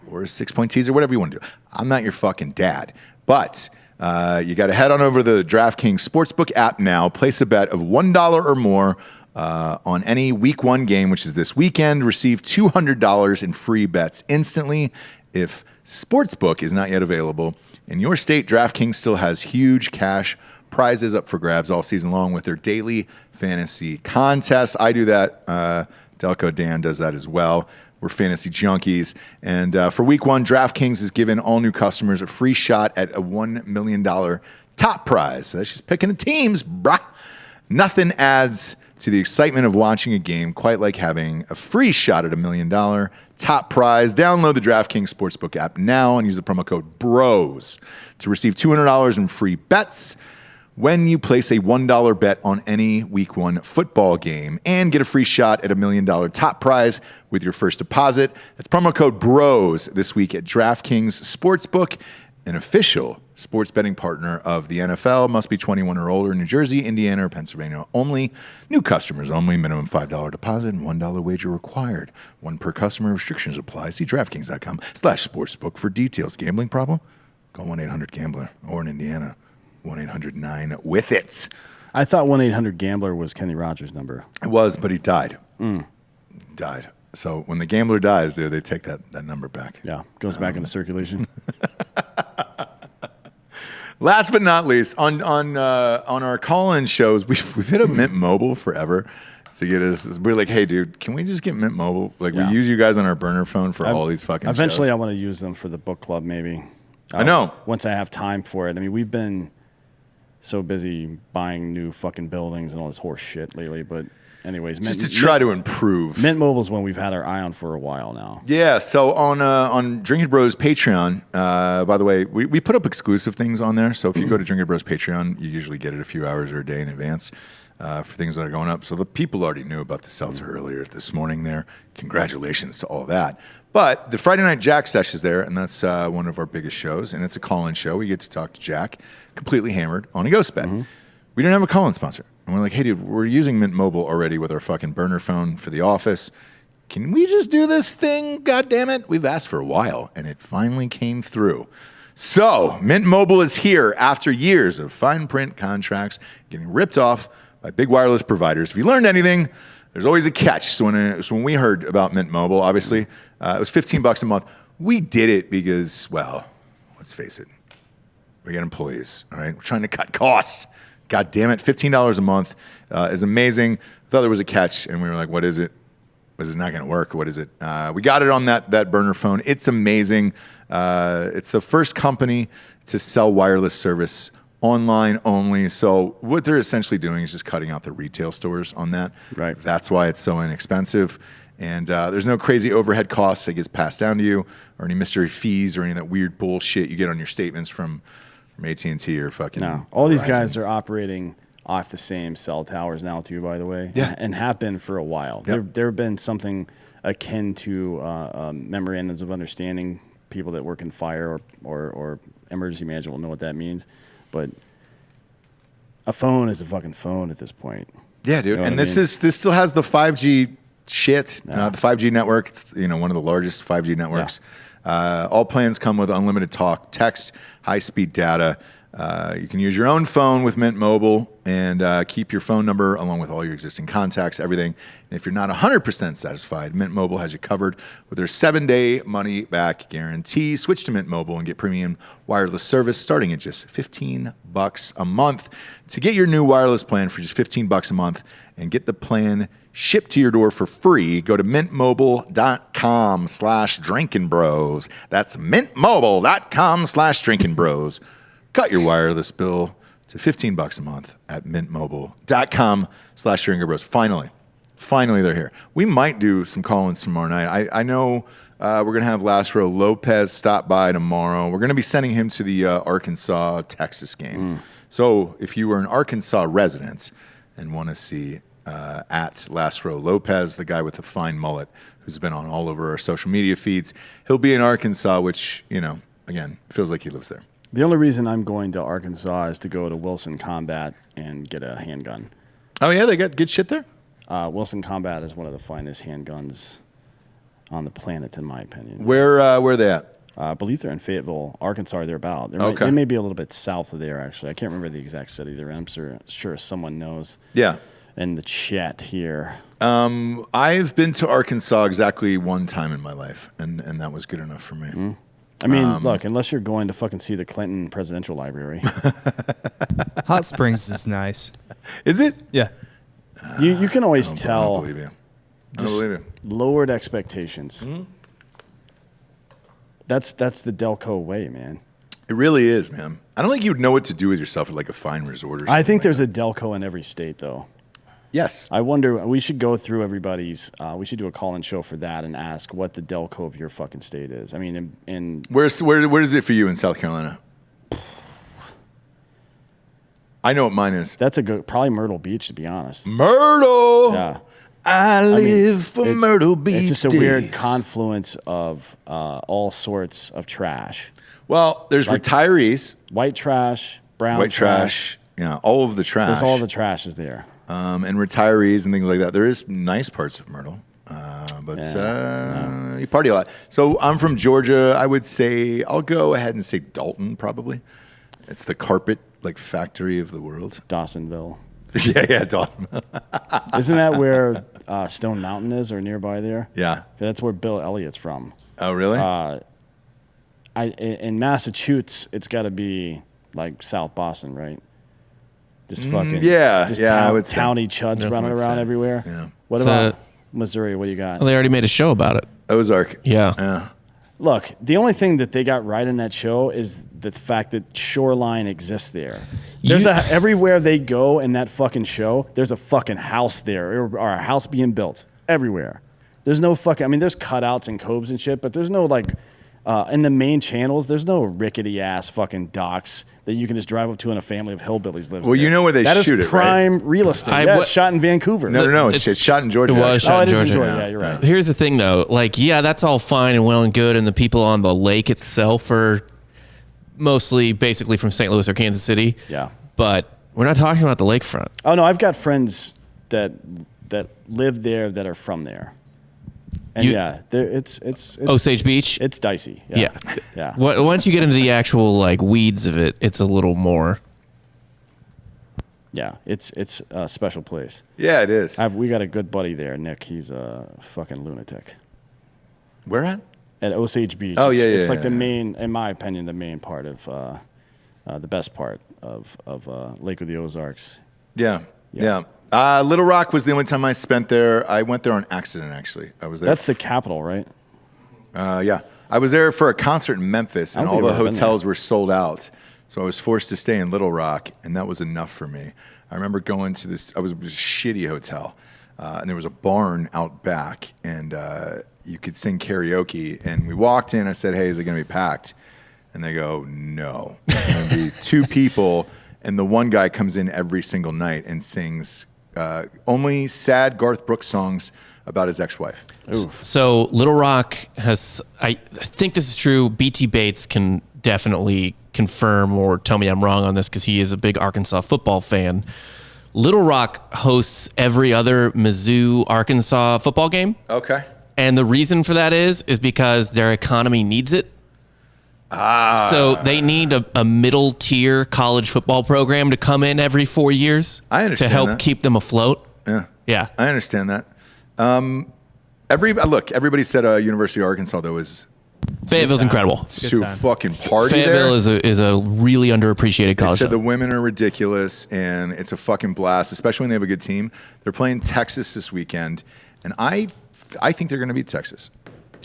or a 6-point teaser, whatever you want to do. I'm not your fucking dad, but you got to head on over to the DraftKings Sportsbook app now, place a bet of $1 or more on any Week 1 game, which is this weekend. Receive $200 in free bets instantly. If Sportsbook is not yet available in your state, DraftKings still has huge cash prizes up for grabs all season long with their daily fantasy contests. I do that. Delco Dan does that as well. We're fantasy junkies. And for Week 1, DraftKings has given all new customers a free shot at a $1 million top prize. So that's just picking the teams, brah. Nothing adds to the excitement of watching a game quite like having a free shot at $1 million top prize. Download the DraftKings Sportsbook app now and use the promo code BROS to receive $200 in free bets when you place a $1 bet on any Week 1 football game and get a free shot at $1 million top prize with your first deposit. That's promo code BROS this week at DraftKings Sportsbook, an official sports betting partner of the NFL. Must be 21 or older in New Jersey, Indiana, or Pennsylvania only. New customers only. Minimum $5 deposit and $1 wager required. One per customer. Restrictions apply. See DraftKings.com/sportsbook for details. Gambling problem? Call 1-800-GAMBLER. Or in Indiana, 1-800-9-WITH-IT. I thought 1-800-GAMBLER was Kenny Rogers' number. It was, but he died. Died. So when the gambler dies, they take that number back. Yeah, goes back into circulation. Last but not least, on our call-in shows, we've hit up Mint Mobile forever to get us. We're like, hey, dude, can we just get Mint Mobile? Like, we use you guys on our burner phone for all these fucking Eventually, shows. I want to use them for the book club, maybe. I know. Once I have time for it. I mean, we've been so busy buying new fucking buildings and all this horse shit lately, but anyways, just to try to improve. Mint Mobile's one we've had our eye on for a while now. Yeah, so on Drinkin Bros Patreon, by the way, we put up exclusive things on there. So if you go to Drinkin Bros Patreon, you usually get it a few hours or a day in advance for things that are going up. So the people already knew about the Seltzer earlier this morning there. Congratulations to all that. But the Friday Night Jack sesh is there, and that's one of our biggest shows, and it's a call-in show. We get to talk to Jack, completely hammered, on a ghost bet. We didn't have a call-in sponsor. And we're like, hey, dude, we're using Mint Mobile already with our fucking burner phone for the office. Can we just do this thing? God damn it. We've asked for a while, and it finally came through. So Mint Mobile is here after years of fine print contracts getting ripped off by big wireless providers. If you learned anything, there's always a catch. So when we heard about Mint Mobile, obviously, it was $15 a month. We did it because, well, let's face it. We got employees, all right? We're trying to cut costs. God damn it, $15 a month is amazing. I thought there was a catch, and we were like, what is it? Was it not going to work? What is it? We got it on that burner phone. It's amazing. It's the first company to sell wireless service online only. So what they're essentially doing is just cutting out the retail stores on that. Right. That's why it's so inexpensive. And there's no crazy overhead costs that gets passed down to you, or any mystery fees, or any of that weird bullshit you get on your statements from AT&T or fucking. No, all these guys are operating off the same cell towers now too, by the way. Yeah. And have been for a while. Yep. There have been something akin to memorandums of understanding. People that work in fire or emergency management will know what that means. But a phone is a fucking phone at this point. Yeah, dude. You know And what I mean? this still has the 5G shit. The 5G network, it's, one of the largest 5G networks. All plans come with unlimited talk, text, high-speed data. You can use your own phone with Mint Mobile and keep your phone number along with all your existing contacts, everything. And if you're not 100% satisfied, Mint Mobile has you covered with their 7-day money-back guarantee. Switch to Mint Mobile and get premium wireless service starting at just $15 a month. To get your new wireless plan for just $15 a month and get the plan shipped to your door for free, go to mintmobile.com/Drinkin Bros. That's mintmobile.com/Drinkin Bros. Cut your wireless bill to $15 a month at mintmobile.com/Drinkin Bros. Finally, they're here. We might do some call-ins tomorrow night. I know we're going to have Lázaro Lopez stop by tomorrow. We're going to be sending him to the Arkansas-Texas game. So if you are an Arkansas resident and want to see at Lázaro Lopez, the guy with the fine mullet who's been on all over our social media feeds, he'll be in Arkansas, which, again, feels like he lives there. The only reason I'm going to Arkansas is to go to Wilson Combat and get a handgun. Oh, yeah? They got good shit there? Wilson Combat is one of the finest handguns on the planet, in my opinion. Where are they at? I believe they're in Fayetteville, Arkansas, or thereabout. Okay. They may be a little bit south of there, actually. I can't remember the exact city they're in. I'm sure someone knows. Yeah. In the chat here. I've been to Arkansas exactly one time in my life, and that was good enough for me. I mean, look, unless you're going to fucking see the Clinton Presidential Library. Hot Springs is nice. Is it? Yeah. You can always I don't tell. believe you. I don't Just believe you. lowered expectations. That's the Delco way, man. It really is, man. I don't think you'd know what to do with yourself at like a fine resort or something. I think like there's that. a Delco in every state, though. Yes. I wonder, we should go through everybody's, we should do a call-in show for that and ask what the Delco of your fucking state is. I mean, Where is it for you in South Carolina? I know what mine is. that's a good, probably Myrtle Beach, to be honest. Myrtle. Yeah. I live for It's- Myrtle Beach. It's just a weird days. confluence of all sorts of trash. Well, there's retirees, White trash, brown white trash, all of the trash. There's all the trash is there. And retirees and things like that. There is nice parts of Myrtle, but you party a lot. So I'm from Georgia. I would say I'll go ahead and say Dalton probably. It's the carpet factory of the world. Dawsonville. yeah, Dalton. Isn't that where Stone Mountain is or nearby there? Yeah. That's where Bill Elliott's from. Oh, really? In Massachusetts, it's got to be like South Boston, right? Just fucking I would say. towny chuds running around everywhere. Yeah. What It's about Missouri? What do you got? Well, they already made a show about it. Ozark. Yeah. Look, the only thing that they got right in that show is the fact that shoreline exists there. There's everywhere they go in that fucking show, there's a fucking house there or a house being built everywhere. There's no fucking, I mean, there's cutouts and coves and shit, but there's no in the main channels, there's no rickety ass fucking docks that you can just drive up to and a family of hillbillies lives Well, there. you know where they that shoot is it, right? prime real estate. It's shot in Vancouver. No. It's shot in Georgia. It was actually. shot it in is in Georgia. Georgia. Yeah, you're right. Here's the thing, though. That's all fine and well and good, and the people on the lake itself are mostly basically from St. Louis or Kansas City. Yeah. But we're not talking about the lakefront. Oh no, I've got friends that live there that are from there, and it's Osage Beach? It's dicey. Yeah. Yeah. Once you get into the actual weeds of it, it's a little more. Yeah, it's a special place. Yeah, it is. We got a good buddy there, Nick. He's a fucking lunatic. Where at? At Osage Beach. Oh, It's yeah. the main, in my opinion, the main part of the best part of Lake of the Ozarks. Yeah. Little Rock was the only time I spent there. I went there on accident, actually. I was there. That's the capital, right? Yeah. I was there for a concert in Memphis, and I don't all think the I've ever been hotels were sold out. So I was forced to stay in Little Rock, and that was enough for me. I remember going to this, it was a shitty hotel. and there was a barn out back, and you could sing karaoke. And we walked in. I said, "Hey, is it going to be packed?" And they go, "No, it's going to be 2 people." And the one guy comes in every single night and sings only sad Garth Brooks songs about his ex-wife. So Little Rock has, I think this is true. BT Bates can definitely confirm or tell me I'm wrong on this because he is a big Arkansas football fan. Little Rock hosts every other Mizzou Arkansas football game. Okay. And the reason for that is because their economy needs it. So they need a middle tier college football program to come in every 4 years. I understand to help that. keep them afloat. Yeah. I understand that. Everybody said University of Arkansas though is Fayetteville's incredible. to fucking party Fayetteville there. is a really underappreciated They college. said town. the women are ridiculous, and it's a fucking blast, especially when they have a good team. They're playing Texas this weekend, and I think they're going to beat Texas.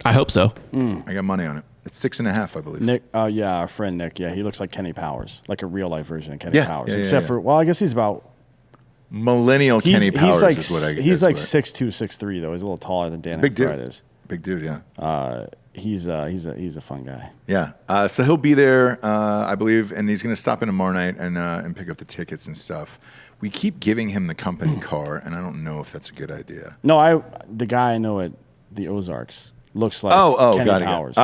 I hope so. I got money on it. It's 6.5, I believe. Nick, yeah, our friend Nick, yeah, he looks like Kenny Powers, like a real life version of Kenny Yeah, Powers. yeah, Except yeah. for, well, I guess he's about. Millennial Kenny Powers like, is what I guess. he's like 6'2", 6'3", though. He's a little taller than Dan big dude. McBride is. Big dude, yeah. He's a fun guy. Yeah. So he'll be there, I believe, and he's going to stop in tomorrow night and pick up the tickets and stuff. We keep giving him the company car, and I don't know if that's a good idea. No, the guy I know at the Ozarks looks like Kenny got it. Powers.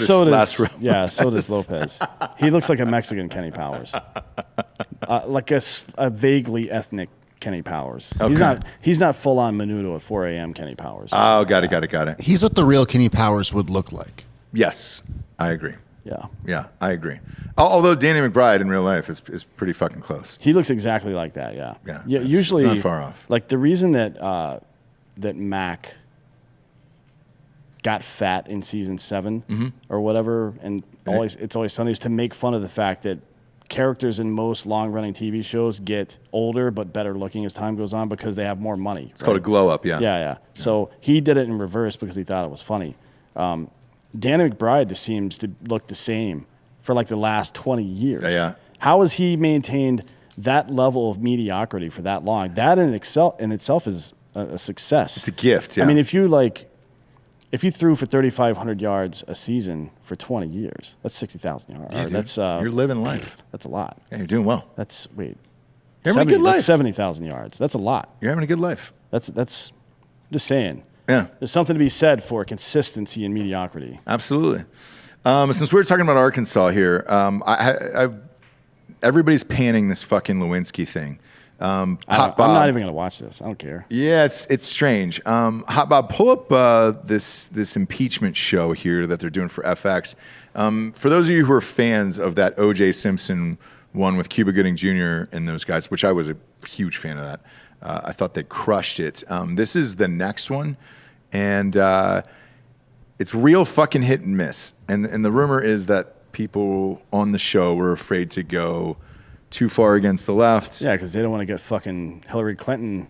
So does yeah, so does Lopez. He looks like a Mexican Kenny Powers, like a vaguely ethnic Kenny Powers. Okay. He's not full on Menudo at 4 a.m. Kenny Powers. Oh, got it. He's what the real Kenny Powers would look like. Yes, I agree. Yeah. Yeah, I agree. Although Danny McBride in real life is pretty fucking close. He looks exactly like that. Yeah. Yeah, Yeah. it's Usually, not far off. Like the reason that Mac got fat in season 7 or whatever, and it's always Sunny, is to make fun of the fact that characters in most long-running TV shows get older but better looking as time goes on because they have more money. It's called a glow up. Yeah. Yeah. So he did it in reverse because he thought it was funny. Danny McBride just seems to look the same for like the last 20 years. Yeah. How has he maintained that level of mediocrity for that long? That in itself is a success. It's a gift. Yeah. I mean, if you threw for 3,500 yards a season for 20 years, that's 60,000 yards. Yeah, dude. That's you're living life. That's a lot. Yeah, you're doing well. That's You're having a good life. That's 70,000 yards. That's a lot. You're having a good life. That's I'm just saying. Yeah. There's something to be said for consistency and mediocrity. Absolutely. Since we're talking about Arkansas here, everybody's panning this fucking Lewinsky thing. I'm not even going to watch this. I don't care. Yeah, it's strange. Hot Bob, pull up this impeachment show here that they're doing for FX. For those of you who are fans of that O.J. Simpson one with Cuba Gooding Jr. and those guys, which I was a huge fan of that. I thought they crushed it. This is the next one, and it's real fucking hit and miss. And the rumor is that people on the show were afraid to go too far against the left. Yeah, because they don't want to get fucking Hillary Clinton.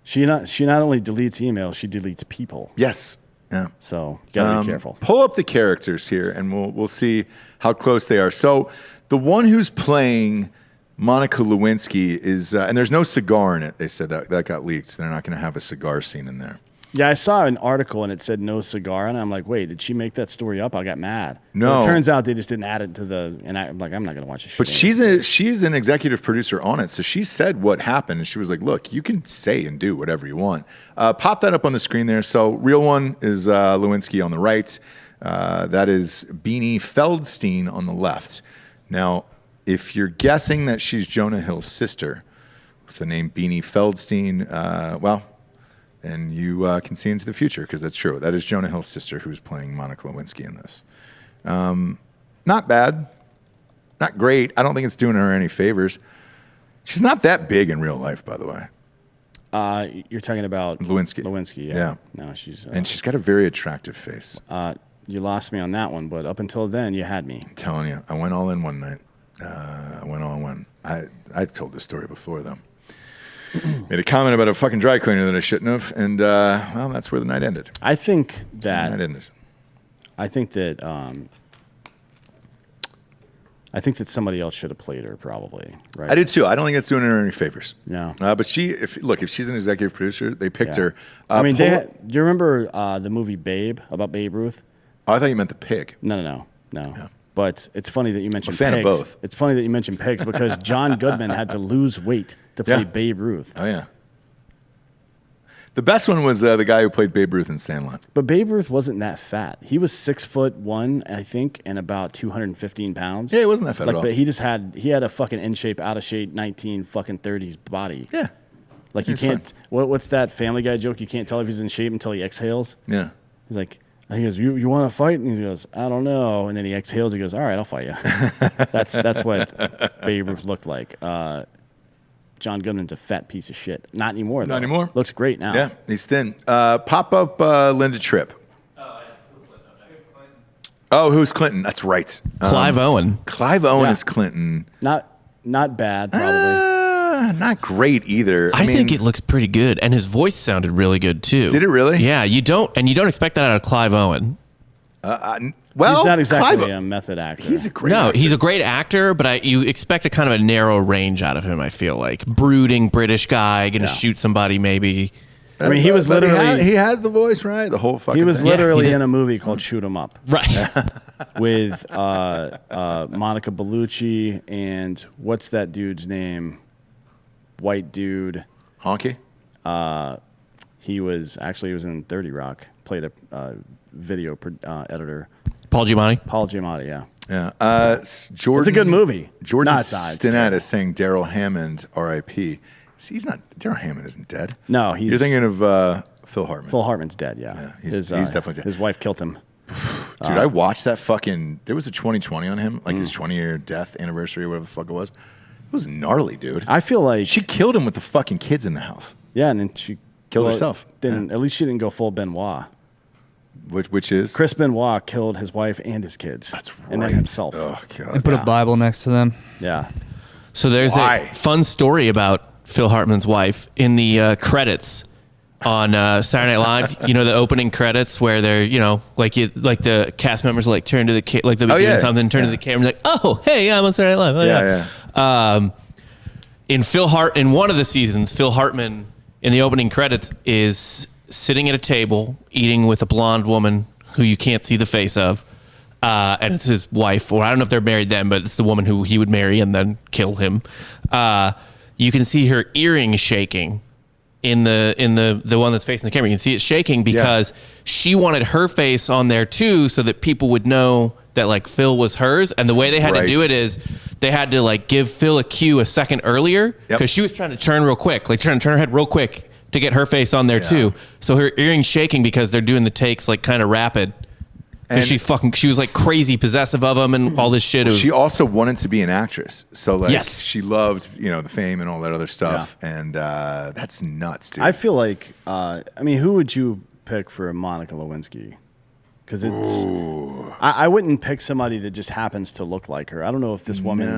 She not only deletes emails, she deletes people. Yes. Yeah. So you gotta be careful. Pull up the characters here, and we'll see how close they are. So the one who's playing Monica Lewinsky is, and there's no cigar in it. They said that got leaked, so they're not going to have a cigar scene in there. Yeah, I saw an article and it said no cigar, and I'm like, wait, did she make that story up? I got mad. No. But it turns out they just didn't add it to the. And I'm like, I'm not gonna watch this. But she's an executive producer on it, so she said what happened, and she was like, "Look, you can say and do whatever you want." Pop that up on the screen there. So real one is Lewinsky on the right. That is Beanie Feldstein on the left. Now, if you're guessing that she's Jonah Hill's sister with the name Beanie Feldstein, and you can see into the future because that's true. That is Jonah Hill's sister who's playing Monica Lewinsky in this. Not bad. Not great. I don't think it's doing her any favors. She's not that big in real life, by the way. You're talking about Lewinsky. Lewinsky, yeah. Yeah. No, she's. And she's got a very attractive face. You lost me on that one, but up until then, you had me. I'm telling you, I went all in one night. I went all in. I've told this story before, though. Made a comment about a fucking dry cleaner that I shouldn't have, and that's where the night ended. I think that. The night ended. I think that somebody else should have played her, probably. Right? I did too. I don't think it's doing her any favors. No. But if she's an executive producer, they picked her. I mean, do you remember the movie Babe, about Babe Ruth? Oh, I thought you meant the pig. No. Yeah. But it's funny that you mentioned I'm a fan pigs. of both. It's funny that you mentioned pigs because John Goodman had to lose weight to play Babe Ruth. Oh, yeah. The best one was the guy who played Babe Ruth in Sandlot. But Babe Ruth wasn't that fat. He was 6'1", I think, and about 215 pounds. Yeah, he wasn't that fat at all. But he had a fucking in shape, out of shape 1930s body. Yeah. Like you can't. What's that Family Guy joke? You can't tell if he's in shape until he exhales. Yeah. He's like, he goes, you want to fight? And he goes, I don't know. And then he exhales. He goes, all right, I'll fight you. That's what Babe Ruth looked like. John Goodman's a fat piece of shit. Not anymore, though. Not anymore. Looks great now. Yeah, he's thin. Pop up Linda Tripp. Oh, who's Clinton? That's right. Clive Owen. Clive Owen is Clinton. Not bad, probably. Not great either. I think it looks pretty good, and his voice sounded really good too. Did it really? Yeah, you don't expect that out of Clive Owen. Well, he's not exactly a method actor. He's a great actor. He's a great actor, but you expect a kind of a narrow range out of him, I feel like. Brooding British guy, gonna shoot somebody maybe. I mean, he was literally... He has the voice, right? The whole fucking He was thing. literally in a movie called Shoot 'Em Up. Right. With Monica Bellucci and what's that dude's name? White dude. Honky? He was in 30 Rock. Played a video editor. Paul Giamatti. Paul Giamatti, yeah. Yeah. Jordan, it's a good movie. Jordan Stinnett is saying Daryl Hammond, R.I.P. See, Daryl Hammond isn't dead. No, you're thinking of Phil Hartman. Phil Hartman's dead, yeah. He's definitely dead. His wife killed him. Dude, I watched that fucking... There was a 2020 on him, like his 20-year death anniversary or whatever the fuck it was. It was gnarly, dude. I feel like... She killed him with the fucking kids in the house. Yeah, and then she... Killed herself. At least she didn't go full Benoit. Which is? Chris Benoit killed his wife and his kids. That's right. And then himself. Oh, God. And put a Bible next to them. Yeah. So there's a fun story about Phil Hartman's wife in the credits on Saturday Night Live. You know, the opening credits where they're, like the cast members turn to the like they'll be doing something, turn to the camera, like, oh, hey, I'm on Saturday Night Live. Oh, yeah. In one of the seasons, Phil Hartman in the opening credits is sitting at a table eating with a blonde woman who you can't see the face of. And it's his wife, or I don't know if they're married then, but it's the woman who he would marry and then kill him. You can see her earring shaking in the one that's facing the camera. You can see it shaking because she wanted her face on there too, so that people would know that Phil was hers. And the way they had to do it is they had to give Phil a cue a second earlier because she was trying to turn real quick, trying to turn her head real quick to get her face on there too. So her earring's shaking because they're doing the takes kind of rapid. Because she was crazy possessive of him and all this shit. She also wanted to be an actress. So she loved, the fame and all that other stuff. Yeah. And that's nuts, dude. I feel like, who would you pick for Monica Lewinsky? Because it's, I wouldn't pick somebody that just happens to look like her. I don't know if this woman,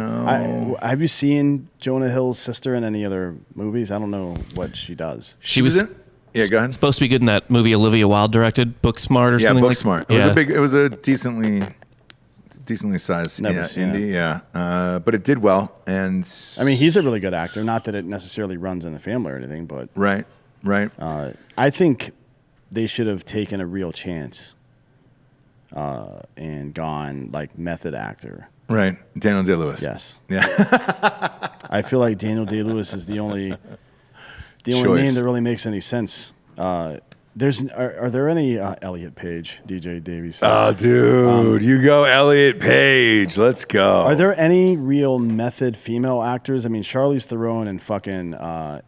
have you seen Jonah Hill's sister in any other movies? I don't know what she does. She was in? Yeah, go ahead. Supposed to be good in that movie Olivia Wilde directed, Booksmart or something. Booksmart. It was a decently sized indie, but it did well. And he's a really good actor. Not that it necessarily runs in the family or anything, but right. I think they should have taken a real chance and gone method actor. Right, Daniel Day-Lewis. Yes. Yeah. I feel like Daniel Day-Lewis is the only name that really makes any sense. Are there any Elliot Page, DJ Davies? Oh, dude, you go Elliot Page. Let's go. Are there any real method female actors? Charlize Theron and fucking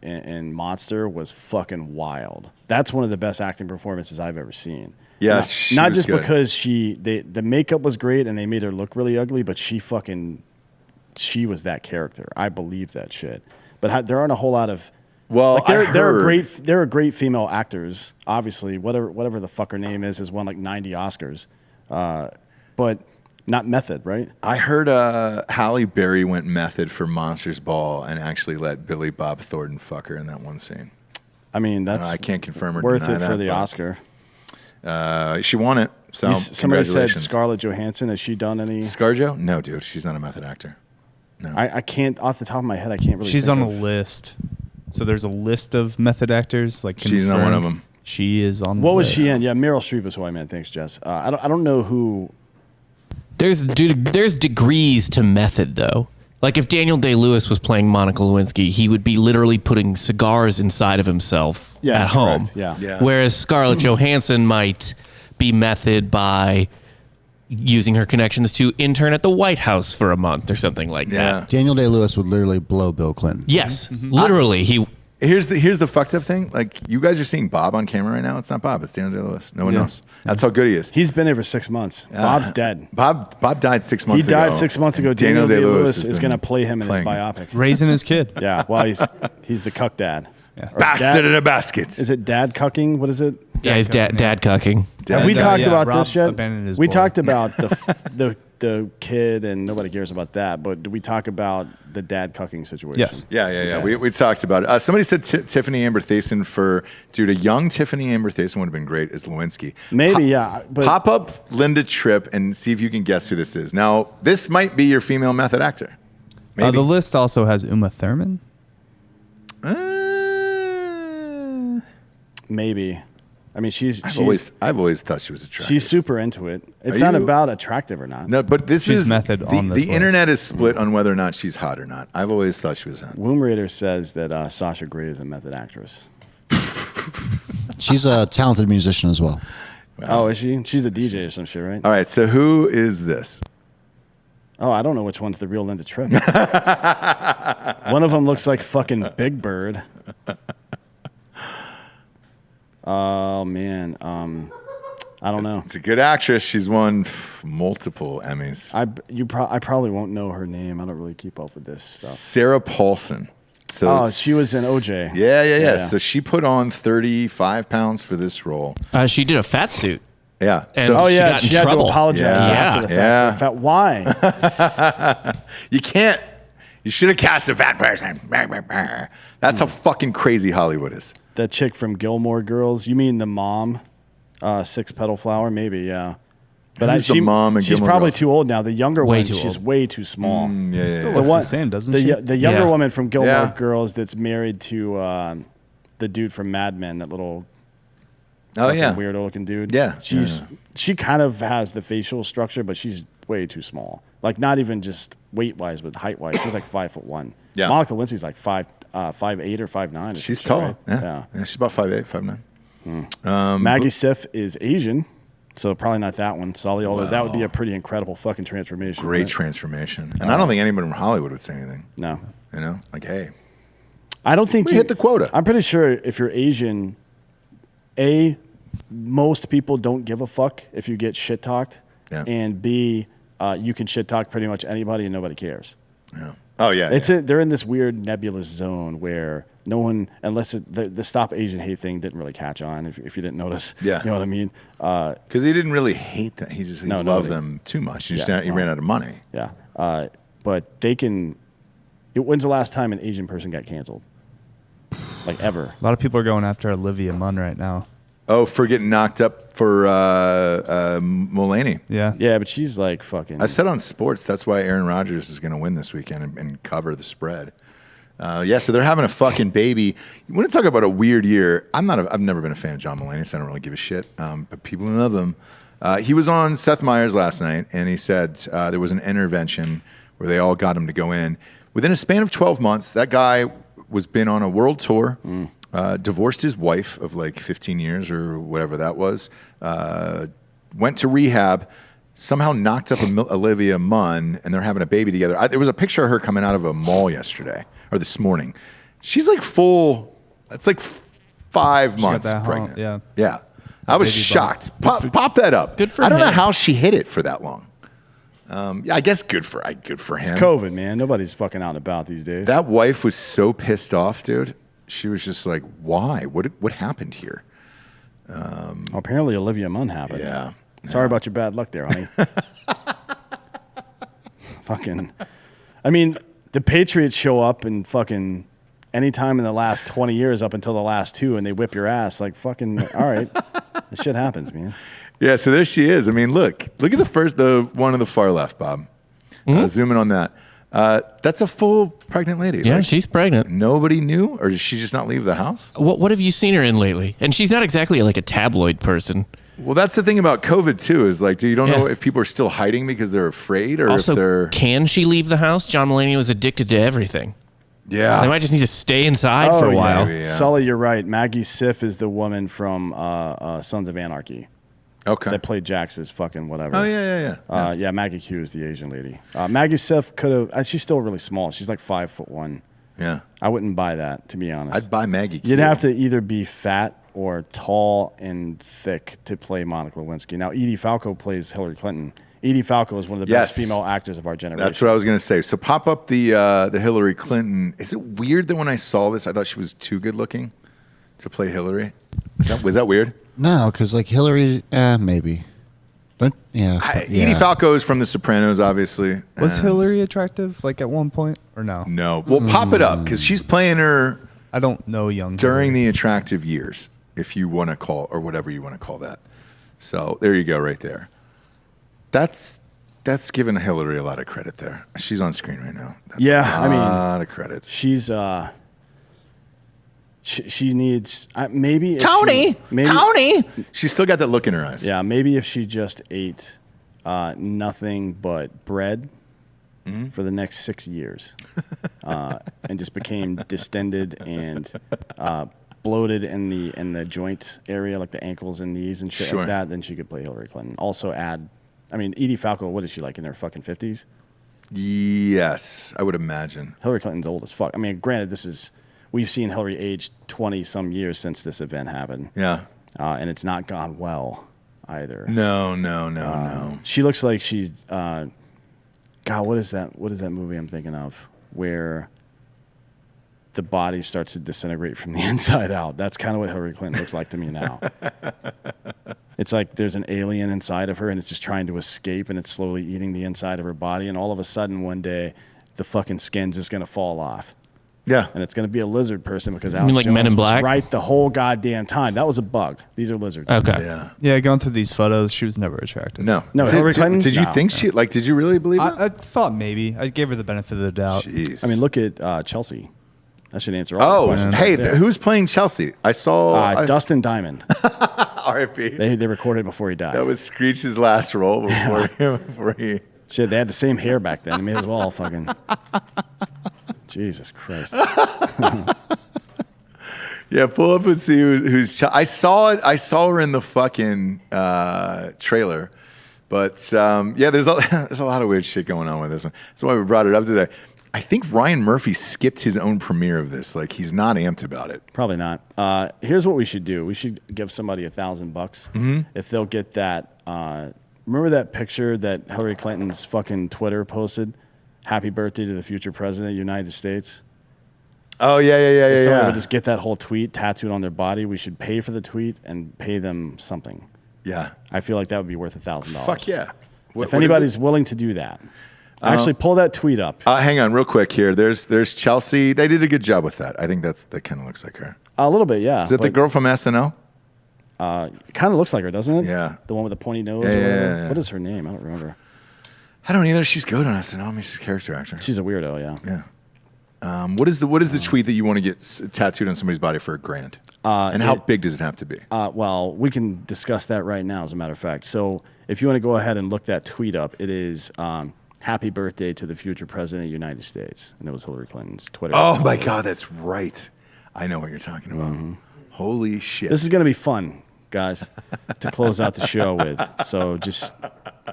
in Monster was fucking wild. That's one of the best acting performances I've ever seen. Yeah, not just good. because the makeup was great and they made her look really ugly, but she was that character. I believe that shit. But there aren't a whole lot of. Well, there are great female actors. Obviously, whatever the fuck her name is won 90 Oscars, but not method, right? I heard Halle Berry went method for Monsters Ball and actually let Billy Bob Thornton fuck her in that one scene. That's I can't confirm or worth deny it that, for the Oscar. She won it. So Somebody said congratulations. Scarlett Johansson. Has she done any? ScarJo? No, dude, she's not a method actor. No. I can't, off the top of my head, I can't really. She's think on of. a list. So there's a list of method actors. Like She's not one of confirmed. them. She is on. What the was list. she in? Yeah, Meryl Streep is who I meant. Thanks, Jess. I don't know who. There's degrees to method, though. Like if Daniel Day-Lewis was playing Monica Lewinsky, he would be literally putting cigars inside of himself Yes, at home. correct. Yeah. Whereas Scarlett Johansson might be method by using her connections to intern at the White House for a month or something like Yeah. that. Daniel Day-Lewis would literally blow Bill Clinton. Yes, literally. Here's the fucked up thing. Like, you guys are seeing Bob on camera right now. It's not Bob. It's Daniel Day-Lewis. No one knows. That's how good he is. He's been here for 6 months. Bob's dead. Bob died 6 He months ago. died 6 months ago. And Daniel Day-Lewis has is been going to play him in his playing biopic. Raising his kid. Yeah, well, he's the cuck dad. Or Bastard dad- in a basket. Is it dad cucking? What is it? Yeah, his dad cucking. Have we talked about Rob this yet? abandoned his We boy. talked about the kid, and nobody cares about that. But did we talk about the dad cucking situation? Yes. Yeah. Okay. We talked about it. Somebody said Tiffany Amber Thiessen dude, a young Tiffany Amber Thiessen would have been great as Lewinsky. Maybe, yeah. But Pop up Linda Tripp and see if you can guess who this is. Now, this might be your female method actor. Maybe. The list also has Uma Thurman. maybe. I mean, I've always thought she was attractive. she's super into it. It's Are not you? about attractive or not. No, but this She's is method on this the list. internet is split on whether or not she's hot or not. I've always thought she was hot. Womb Raider says that Sasha Grey is a method actress. She's a talented musician as well. Oh, is she? She's a DJ or some shit, right? All right, so who is this? Oh, I don't know which one's the real Linda Tripp. One of them looks like fucking Big Bird. Oh man, I don't know. It's a good actress. She's won multiple Emmys. I probably won't know her name. I don't really keep up with this stuff. Sarah Paulson. So Oh, she was in OJ. Yeah. So she put on 35 pounds for this role. She did a fat suit. Yeah. And So Oh she yeah, got she in had trouble. to apologize Yeah. after the fact. Yeah. For the fact. Why? you can't. You should have cast a fat person. That's how fucking crazy Hollywood is. That chick from Gilmore Girls. You mean the mom? Six Petal Flower, maybe. Yeah. But Who's the mom in she's Gilmore probably Girls? too old now. The younger Way one, too she's old. way too small. Yeah. Still looks the same, doesn't she? The younger Yeah. woman from Gilmore Yeah. Girls that's married to the dude from Mad Men, that little Oh yeah. weirdo looking dude. Yeah. She kind of has the facial structure, but she's way too small. Like not even just weight wise, but height wise. She's like 5'1". Yeah. Monica Lewinsky's like 5'8" or 5'9". She's tall. Right? Yeah. She's about 5'8", 5'9". Maggie Siff is Asian, so probably not that one. Sully, although that would be a pretty incredible fucking transformation. Great right? transformation. And I don't think anybody from Hollywood would say anything. No. You know, like, hey, I don't think we hit the quota. I'm pretty sure if you're Asian, most people don't give a fuck if you get shit talked, Yeah. and B, you can shit talk pretty much anybody and nobody cares. Yeah. Oh yeah. They're in this weird nebulous zone where no one, unless the Stop Asian Hate thing didn't really catch on, if you didn't notice. Yeah. You know what I mean? Because he didn't really hate them. He just loved nobody. them too much. He just Yeah, he ran out of money. Yeah. But they can. When's the last time an Asian person got canceled? Like ever? A lot of people are going after Olivia Munn right now. Oh, for getting knocked up for Mulaney. Yeah. Yeah, but she's like fucking. I said on sports, that's why Aaron Rodgers is going to win this weekend and cover the spread. Yeah, so they're having a fucking baby. You want to talk about a weird year? I've never been a fan of John Mulaney, so I don't really give a shit. But people love him. He was on Seth Meyers last night, and he said there was an intervention where they all got him to go in. Within a span of 12 months, that guy was been on a world tour, divorced his wife of like 15 years or whatever that was, went to rehab, somehow knocked up Olivia Munn, and they're having a baby together. There was a picture of her coming out of a mall yesterday or this morning. She's like full. It's like 5 months that pregnant. yeah. Yeah. I was baby shocked. Pop that up. Good for I don't know him. how she hit it for that long. Yeah, I guess good for him. It's COVID, man. Nobody's fucking out and about these days. That wife was so pissed off, dude. She was just like, "Why? What happened here?" Apparently, Olivia Munn happened. Yeah. Sorry about your bad luck there, honey. Fucking. I mean, the Patriots show up and fucking anytime in the last 20 years up until the last two, and they whip your ass. Like fucking. All right, this shit happens, man. Yeah, so there she is. I mean, look at the one on the far left, Bob. Zoom in on that. That's a full pregnant lady. Yeah, she's pregnant. Nobody knew, or did she just not leave the house? What have you seen her in lately? And she's not exactly like a tabloid person. Well, that's the thing about COVID too. Is like, you don't know if people are still hiding because they're afraid, or also, if they're. Can she leave the house? John Mulaney was addicted to everything. Yeah, They might just need to stay inside for a while. maybe, yeah. Sully, you're right. Maggie Siff is the woman from Sons of Anarchy. Okay. That played Jax's fucking whatever. Oh yeah. Yeah, Maggie Q is the Asian lady. Maggie Siff could have. She's still really small. She's like 5'1". Yeah. I wouldn't buy that, to be honest. I'd buy Maggie Q. You'd have to either be fat or tall and thick to play Monica Lewinsky. Now, Edie Falco plays Hillary Clinton. Edie Falco is one of the best female actors of our generation. That's what I was going to say. So pop up the Hillary Clinton. Is it weird that when I saw this, I thought she was too good looking to play Hillary? Was that weird? No, because like Hillary, maybe. But yeah. Edie Falco is from The Sopranos, obviously. Was Hillary attractive like at one point or no? No. Well, pop it up because she's playing her I don't know young during Hillary. the attractive years, if you want to call, or whatever you want to call that. So there you go, right there. That's giving Hillary a lot of credit there. She's on screen right now. That's a lot of credit. She's she needs maybe if Tony. maybe, She's still got that look in her eyes. Yeah, maybe if she just ate nothing but bread for the next 6 years, and just became distended and bloated in the joint area, like the ankles and knees and shit like that, then she could play Hillary Clinton. Also add, Edie Falco, what is she, like in her fucking 50s? Yes, I would imagine. Hillary Clinton's old as fuck. Granted, we've seen Hillary age 20-some years since this event happened. Yeah. And it's not gone well either. No. She looks like she's, God, what is that movie I'm thinking of where the body starts to disintegrate from the inside out? That's kind of what Hillary Clinton looks like to me now. It's like there's an alien inside of her and it's just trying to escape and it's slowly eating the inside of her body. And all of a sudden one day the fucking skin's just going to fall off. Yeah. And it's going to be a lizard person because You mean like Men in Black? was right the whole goddamn time. That was a bug. These are lizards. Okay. Yeah. Yeah, going through these photos, she was never attractive. No. Hillary Clinton? Did you No. think she, did you really believe it? I thought maybe. I gave her the benefit of the doubt. Jeez. Look at Chelsea. That should answer all the questions. Hey, right there. who's playing Chelsea? I saw Dustin Diamond. R.I.P. They recorded before he died. That was Screech's last role before he. Shit, they had the same hair back then. They may as well fucking. Jesus Christ. Yeah, pull up and see who's. I saw it. I saw her in the fucking trailer, but there's a lot of weird shit going on with this one. That's why we brought it up today. I think Ryan Murphy skipped his own premiere of this. Like, he's not amped about it. Probably not. Here's what we should do. We should give somebody $1,000 if they'll get that. Remember that picture that Hillary Clinton's fucking Twitter posted? Happy birthday to the future president of the United States. Oh yeah. If somebody would just get that whole tweet tattooed on their body, we should pay for the tweet and pay them something. Yeah. I feel like that would be worth $1,000. Fuck yeah. If anybody's willing to do that. Actually, pull that tweet up. Hang on real quick here. There's Chelsea. They did a good job with that. I think that kind of looks like her. A little bit, yeah. Is it the girl from SNL? It kind of looks like her, doesn't it? Yeah. The one with the pointy nose. Yeah. What is her name? I don't remember. I don't either. She's good on SNL. She's a character actor. She's a weirdo, yeah. Yeah. What is the tweet that you want to get tattooed on somebody's body for $1,000? And how big does it have to be? Well, we can discuss that right now, as a matter of fact. So if you want to go ahead and look that tweet up, it is happy birthday to the future president of the United States. And it was Hillary Clinton's Twitter. Oh, my God. That's right. I know what you're talking about. Mm-hmm. Holy shit. This is going to be fun, guys, to close out the show with. So just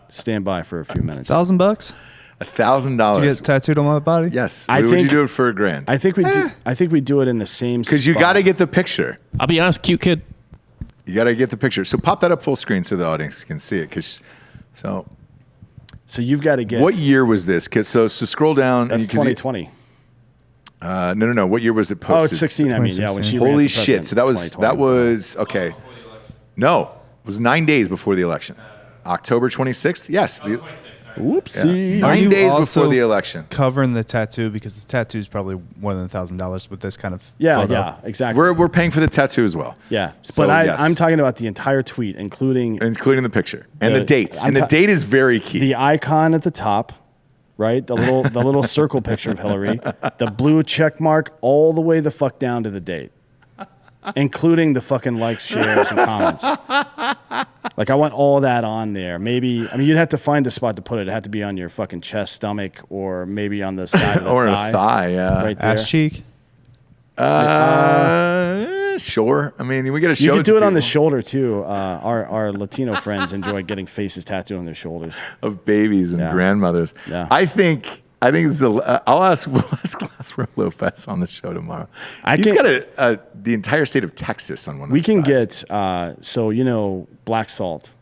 stand by for a few minutes. $1,000? $1,000. Did you get tattooed on my body? Yes. Would you do it for $1,000? I think we do. I think we do it in the same spot. Because you got to get the picture. I'll be honest, cute kid. You got to get the picture. So pop that up full screen so the audience can see it. So you've got to get. What year was this? So scroll down. That's 2020. No. What year was it posted? Oh, it's 16. I mean, yeah. When she ran Holy for shit! president, So that was okay. No, it was 9 days before the election. October 26th. Yes. 26th. Sorry. Whoopsie. 9 days also before the election. Covering the tattoo because the tattoo is probably more than $1,000 with this kind of photo. Yeah, exactly. We're paying for the tattoo as well. Yeah, So, but yes. I'm talking about the entire tweet, including the picture and the The- date. I'm And the date is very key. the icon at the top, right? The little circle picture of Hillary, the blue check mark all the way the fuck down to the date, including the fucking likes, shares, and comments. Like, I want all that on there. Maybe, I mean, you'd have to find a spot to put it. It'd have to be on your fucking chest, stomach, or maybe on the side of the or thigh. a thigh, yeah. Right there. Ass cheek. Sure. I mean, we got to show You could do it on the people shoulder, too. Our Latino friends enjoy getting faces tattooed on their shoulders. of babies and Yeah. grandmothers. Yeah. I think this is I'll ask Lázaro Lopez on the show tomorrow. He's can't- got the entire state of Texas on one of We his can thighs. get, black salt.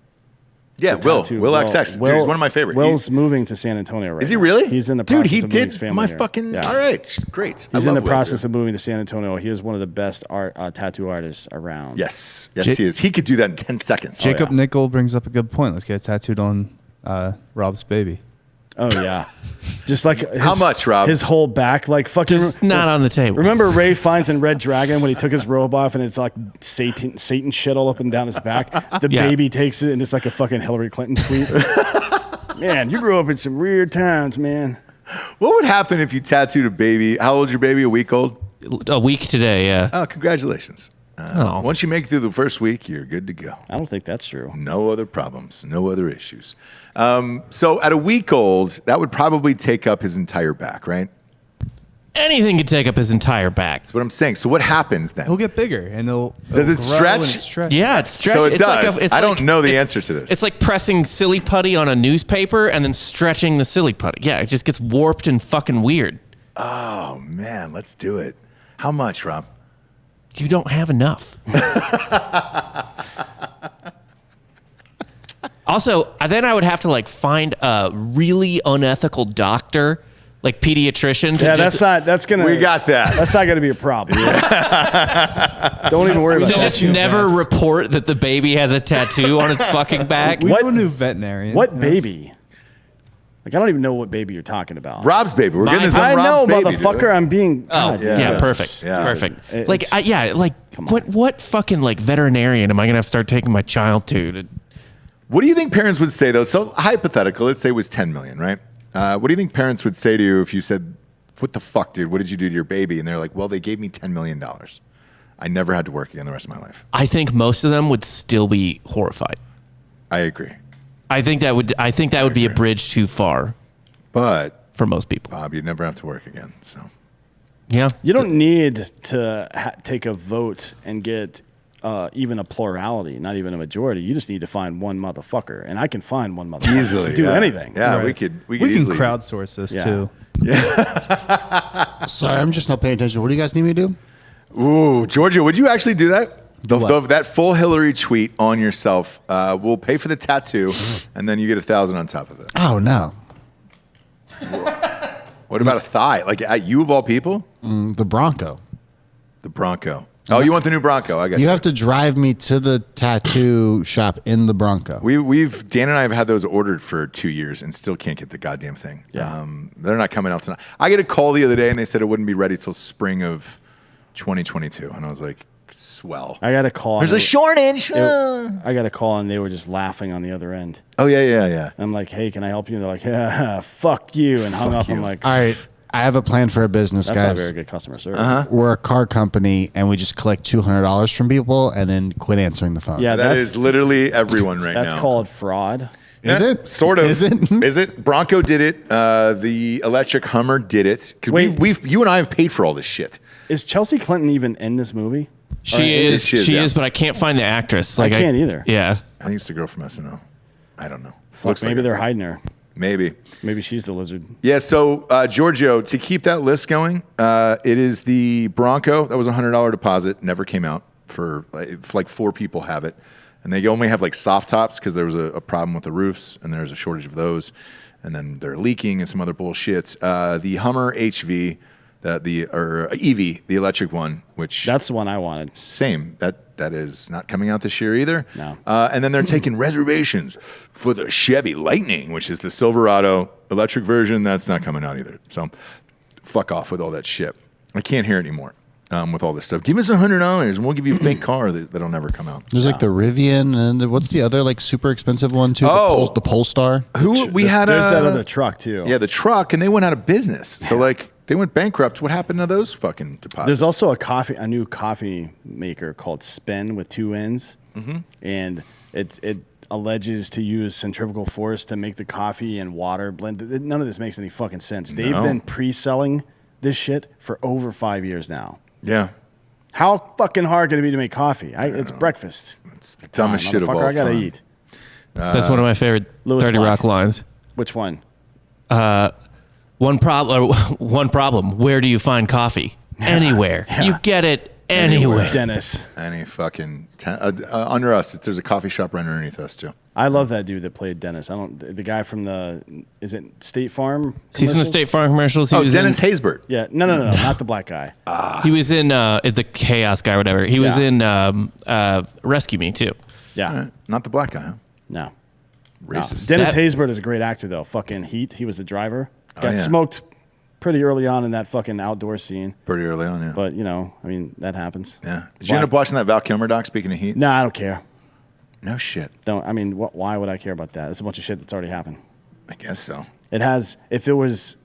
Yeah, the Will tattoo. XX. Dude, he's one of my favorite. Will's moving to San Antonio right Is he now. really? He's in the Dude, process he of moving his did family my here. fucking. Yeah. All right, great. He's in the process of moving to San Antonio. He is one of the best tattoo artists around. Yes, he is. He could do that in 10 seconds. Jacob yeah. Nickel brings up a good point. Let's get it tattooed on Rob's baby. Oh yeah. Just like How much, Rob? His whole back, like fucking. Just not on the table. Remember Ray Fiennes in Red Dragon when he took his robe off and it's like Satan shit all up and down his back. The Yeah. baby takes it and it's like a fucking Hillary Clinton tweet. Man, you grew up in some weird times, man. What would happen if you tattooed a baby? How old's your baby? A week old? A week today, yeah. Oh, congratulations. Oh. Once you make it through the first week, you're good to go. I don't think that's true. No other problems, no other issues. So at a week old, that would probably take up his entire back, right? Anything could take up his entire back. That's what I'm saying. So what happens then? He'll get bigger and it'll Does it grow stretch? and stretch. Yeah, it's stretchy. So it It's like does. it's I don't know the it's- answer to this. It's like pressing silly putty on a newspaper and then stretching the silly putty. Yeah, it just gets warped and fucking weird. Oh, man, let's do it. How much, Rob? You don't have enough. Also, then I would have to like find a really unethical doctor, like pediatrician. To Yeah, just, that's gonna. We got that. That's not gonna be a problem. Don't even worry about to that. just never report that the baby has a tattoo on its fucking back. We What- know a new veterinarian. What baby? Like, I don't even know what baby you're talking about. Rob's baby. We're Mine- getting this I on know, Rob's baby. motherfucker. dude. I'm being. Oh, God, yeah, perfect. Yeah. Perfect. It's- Like, what fucking like veterinarian am I gonna have to start taking my child to? What do you think parents would say, though? So hypothetical, let's say it was 10 million, right? What do you think parents would say to you if you said, what the fuck, dude? What did you do to your baby? And they're like, well, they gave me $10 million. I never had to work again the rest of my life. I think most of them would still be horrified. I agree. I think that would be a bridge too far But, for most people. Bob, you'd never have to work again. So Yeah. You don't need to take a vote and get even a plurality, not even a majority. You just need to find one motherfucker, and I can find one motherfucker easily to do yeah. anything. Yeah, Right. we can can easily crowdsource this Yeah. too. Sorry, I'm just not paying attention. What do you guys need me to do? Ooh, Georgia, would you actually do that? What? That full Hillary tweet on yourself. We'll pay for the tattoo, and then you get 1,000 on top of it. Oh no, What about a thigh? Like at you of all people, the Bronco. the Bronco. Oh, you want the new Bronco? I guess You have to drive me to the tattoo shop in the Bronco. Dan and I have had those ordered for 2 years and still can't get the goddamn thing. Yeah. They're not coming out tonight. I get a call the other day and they said it wouldn't be ready till spring of 2022, and I was like, swell. I got a call. There's a shortage. I got a call, and they were just laughing on the other end. Oh yeah. I'm like, hey, can I help you? And they're like, yeah, fuck you, and hung up. you. I'm like, All right, I have a plan for a business, that's not guys. very good customer service. We're a car company, and we just collect $200 from people and then quit answering the phone. Yeah, That is literally everyone right now. that's called fraud. Is it? Sort of. Is it? Is it? Bronco did it. The electric Hummer did it. 'Cause Wait. you and I have paid for all this shit. Is Chelsea Clinton even in this movie? She is, she is, yeah. but I can't find the actress. I Like can't either. Yeah. I think it's the girl from SNL. I don't know. Fuck, maybe like they're it. hiding her. Maybe. Maybe she's the lizard. Yeah, so Giorgio, to keep that list going, it is the Bronco. That was a $100 deposit. Never came out for like 4 people have it. And they only have like soft tops because there was a problem with the roofs and there's a shortage of those. And then they're leaking and some other bullshit. The Hummer HV, or Evie, the electric one, which That's the one I wanted. same. That is not coming out this year either. No. And then they're taking reservations for the Chevy Lightning, which is the Silverado electric version. That's not coming out either. So fuck off with all that shit. I can't hear it anymore with all this stuff. Give us $100 and we'll give you a fake car that'll never come out. There's like the Rivian, and what's the other like super expensive one too? Oh. The Polestar. Who we had? There's that other truck too. Yeah, the truck, and they went out of business. So like they went bankrupt. What happened to those fucking deposits? There's also a new coffee maker called Spin with 2 N's, and it alleges to use centrifugal force to make the coffee and water blend. None of this makes any fucking sense. They've been pre-selling this shit for over 5 years now. Yeah. How fucking hard can it be to make coffee? It's breakfast. It's the dumbest shit of all time. I gotta eat. That's one of my favorite Louis 30 Black. Rock lines. Which one? One problem. Where do you find coffee? Anywhere. Yeah. You get it anywhere. Dennis. Any fucking under us, there's a coffee shop right underneath us too. I love that dude that played Dennis. The guy from is it State Farm? He's from the State Farm commercials. He Oh, was Dennis in, Haysbert. Yeah, no, not the black guy. He was in the Chaos guy, or whatever. He was Yeah. in Rescue Me too. Yeah, All right. Not the black guy, huh? no. Racist. Dennis That- Haysbert is a great actor though. Fucking Heat. He was the driver. Got yeah. smoked pretty early on in that fucking outdoor scene. Pretty early on, yeah. But I mean, that happens. Yeah. Did you end up watching that Val Kilmer doc, speaking of Heat? No, I don't care. No shit. Don't. I mean, why would I care about that? It's a bunch of shit that's already happened. I guess so. It has. If there was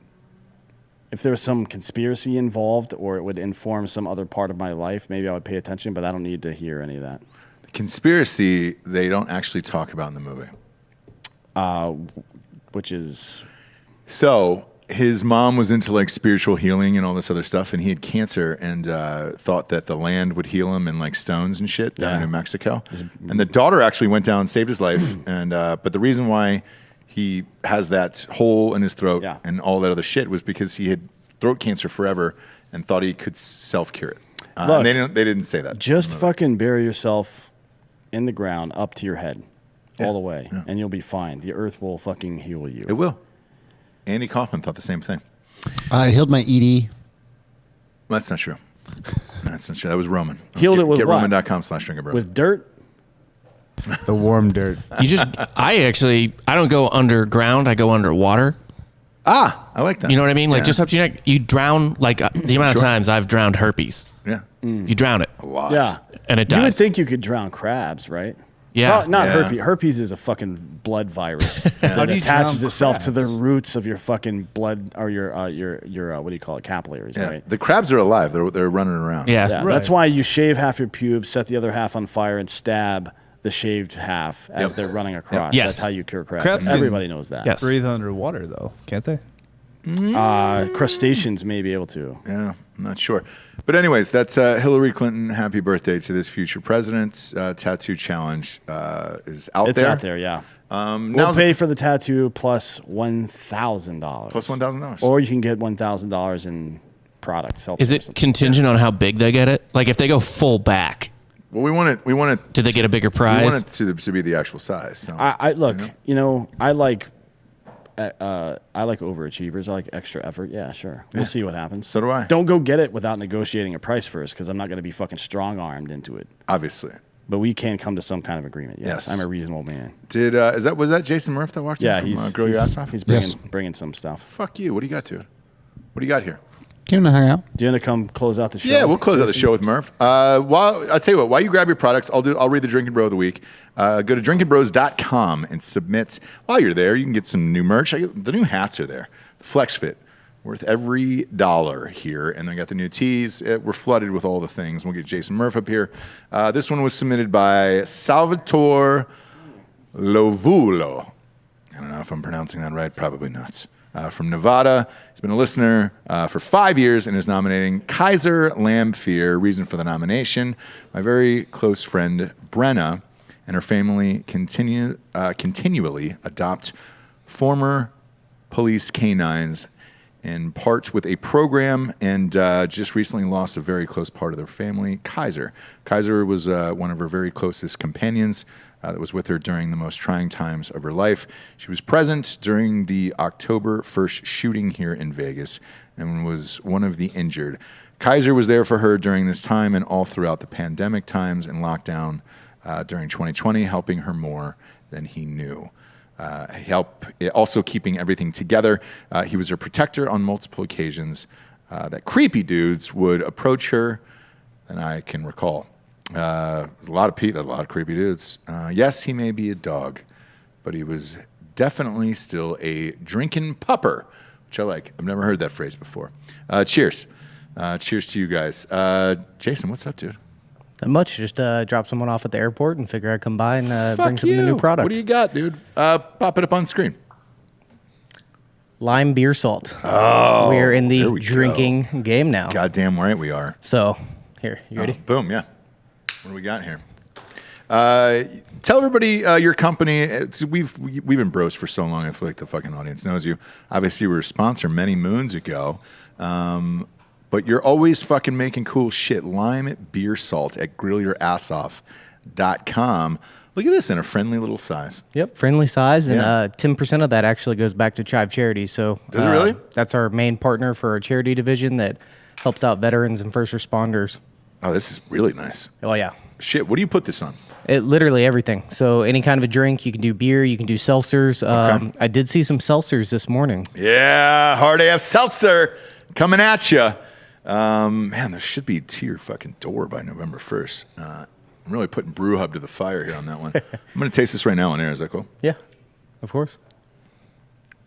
some conspiracy involved, or it would inform some other part of my life, maybe I would pay attention. But I don't need to hear any of that. The conspiracy, they don't actually talk about in the movie. Which is So his mom was into like spiritual healing and all this other stuff, and he had cancer and thought that the land would heal him in like stones and shit down in Yeah. New Mexico. And the daughter actually went down and saved his life. And but the reason why he has that hole in his throat Yeah. and all that other shit was because he had throat cancer forever and thought he could self-cure it. Look, And they didn't say that. just fucking bury yourself in the ground up to your head, all the way, and you'll be fine. The earth will fucking heal you. It will. Andy Kaufman thought the same thing. I healed my Edie. That's not true. That's not true. That was Roman. Healed it with Get what? Roman.com/drinkinbros. With dirt. The warm dirt. I don't go underground. I go underwater. I like that. You know what I mean? Like Yeah. just up to your neck. You drown the amount of Sure. times I've drowned herpes. Yeah. You drown it. A lot. Yeah. And it You would dies. think you could drown crabs, right? Yeah. Not Yeah. herpes. Herpes is a fucking blood virus How that do you attaches drown itself to the crabs? roots of your fucking blood or your what do you call it, capillaries, Yeah. right? The crabs are alive. They're running around. Yeah. Yeah, Right. that's why you shave half your pubes, set the other half on fire, and stab the shaved half as Yep. they're running across. Yes. That's how you cure crabs. Crabs can- Everybody knows that. Yes. Breathe underwater though, can't they? Crustaceans may be able to. Yeah, I'm not sure. But anyways, that's Hillary Clinton. Happy birthday to this future president. Tattoo challenge is out It's there. out there, yeah. We'll Now's pay for the tattoo plus $1,000. plus $1,000. Or you can get $1,000 in products. Is it contingent on how big they get it? Like if they go full back, Well, we want it. do they get a bigger We prize? want it to be the actual size. So. I look, I like overachievers. I like extra effort. Yeah, sure. We'll see what happens. So do I. Don't go get it without negotiating a price first, because I'm not going to be fucking strong-armed into it. Obviously. But we can come to some kind of agreement. Yes, Yes. I'm a reasonable man. Was that Jason Murph that walked Yeah, in from he's Grow Your Ass Off? He's Yes. bringing some stuff. Fuck you. What do you got to it? What do you got here? Came to hang out. Do you want to come close out the show? Yeah, we'll close out the Jason? show with Murph. I'll tell you what. While you grab your products, I'll read the Drinkin Bro of the week. Go to drinkinbros.com and submit. While you're there, you can get some new merch. The new hats are there. The Flex Fit, worth every dollar here. And then got the new tees. We're flooded with all the things. We'll get Jason Murph up here. This one was submitted by Salvatore Lovulo. I don't know if I'm pronouncing that right. Probably not. From Nevada. He's been a listener for 5 years and is nominating Kaiser Lamphere. Reason for the nomination: my very close friend Brenna and her family continually adopt former police canines in part with a program, and just recently lost a very close part of their family, Kaiser. Kaiser was one of her very closest companions that was with her during the most trying times of her life. She was present during the October 1st shooting here in Vegas and was one of the injured. Kaiser was there for her during this time and all throughout the pandemic times and lockdown during 2020, helping her more than he knew. Also keeping everything together. He was her protector on multiple occasions that creepy dudes would approach her, and I can recall. There's a lot of creepy dudes. Yes, he may be a dog, but he was definitely still a drinkin' pupper, which I like. I've never heard that phrase before. Cheers. Cheers to you guys. Jason, what's up, dude? Not much. Just drop someone off at the airport and figure I'd come by and bring some of the new product. What do you got, dude? Pop it up on screen. Lime beer salt. Oh, we're in there the we drinking game now. Goddamn right we are. So, here, you ready? Boom, yeah. What do we got here? Tell everybody your company. We've been bros for so long. I feel like the fucking audience knows you. Obviously, we were a sponsor many moons ago. But you're always fucking making cool shit. Lime beer salt at grillyourassoff.com. Look at this in a friendly little size. Yep, friendly size, and Yeah. 10% of that actually goes back to Chive Charities. So, Does it really? That's our main partner for our charity division that helps out veterans and first responders. Oh, this is really nice. Oh yeah, Shit, what do you put this on? it literally everything. So any kind of a drink, you can do beer, you can do seltzers. Okay. I did see some seltzers this morning. Yeah, Hard AF Seltzer coming at you. Man, there should be to your fucking door by November 1st. I'm really putting Brew Hub to the fire here on that one. I'm going to taste this right now on air. Is that cool? Yeah, of course.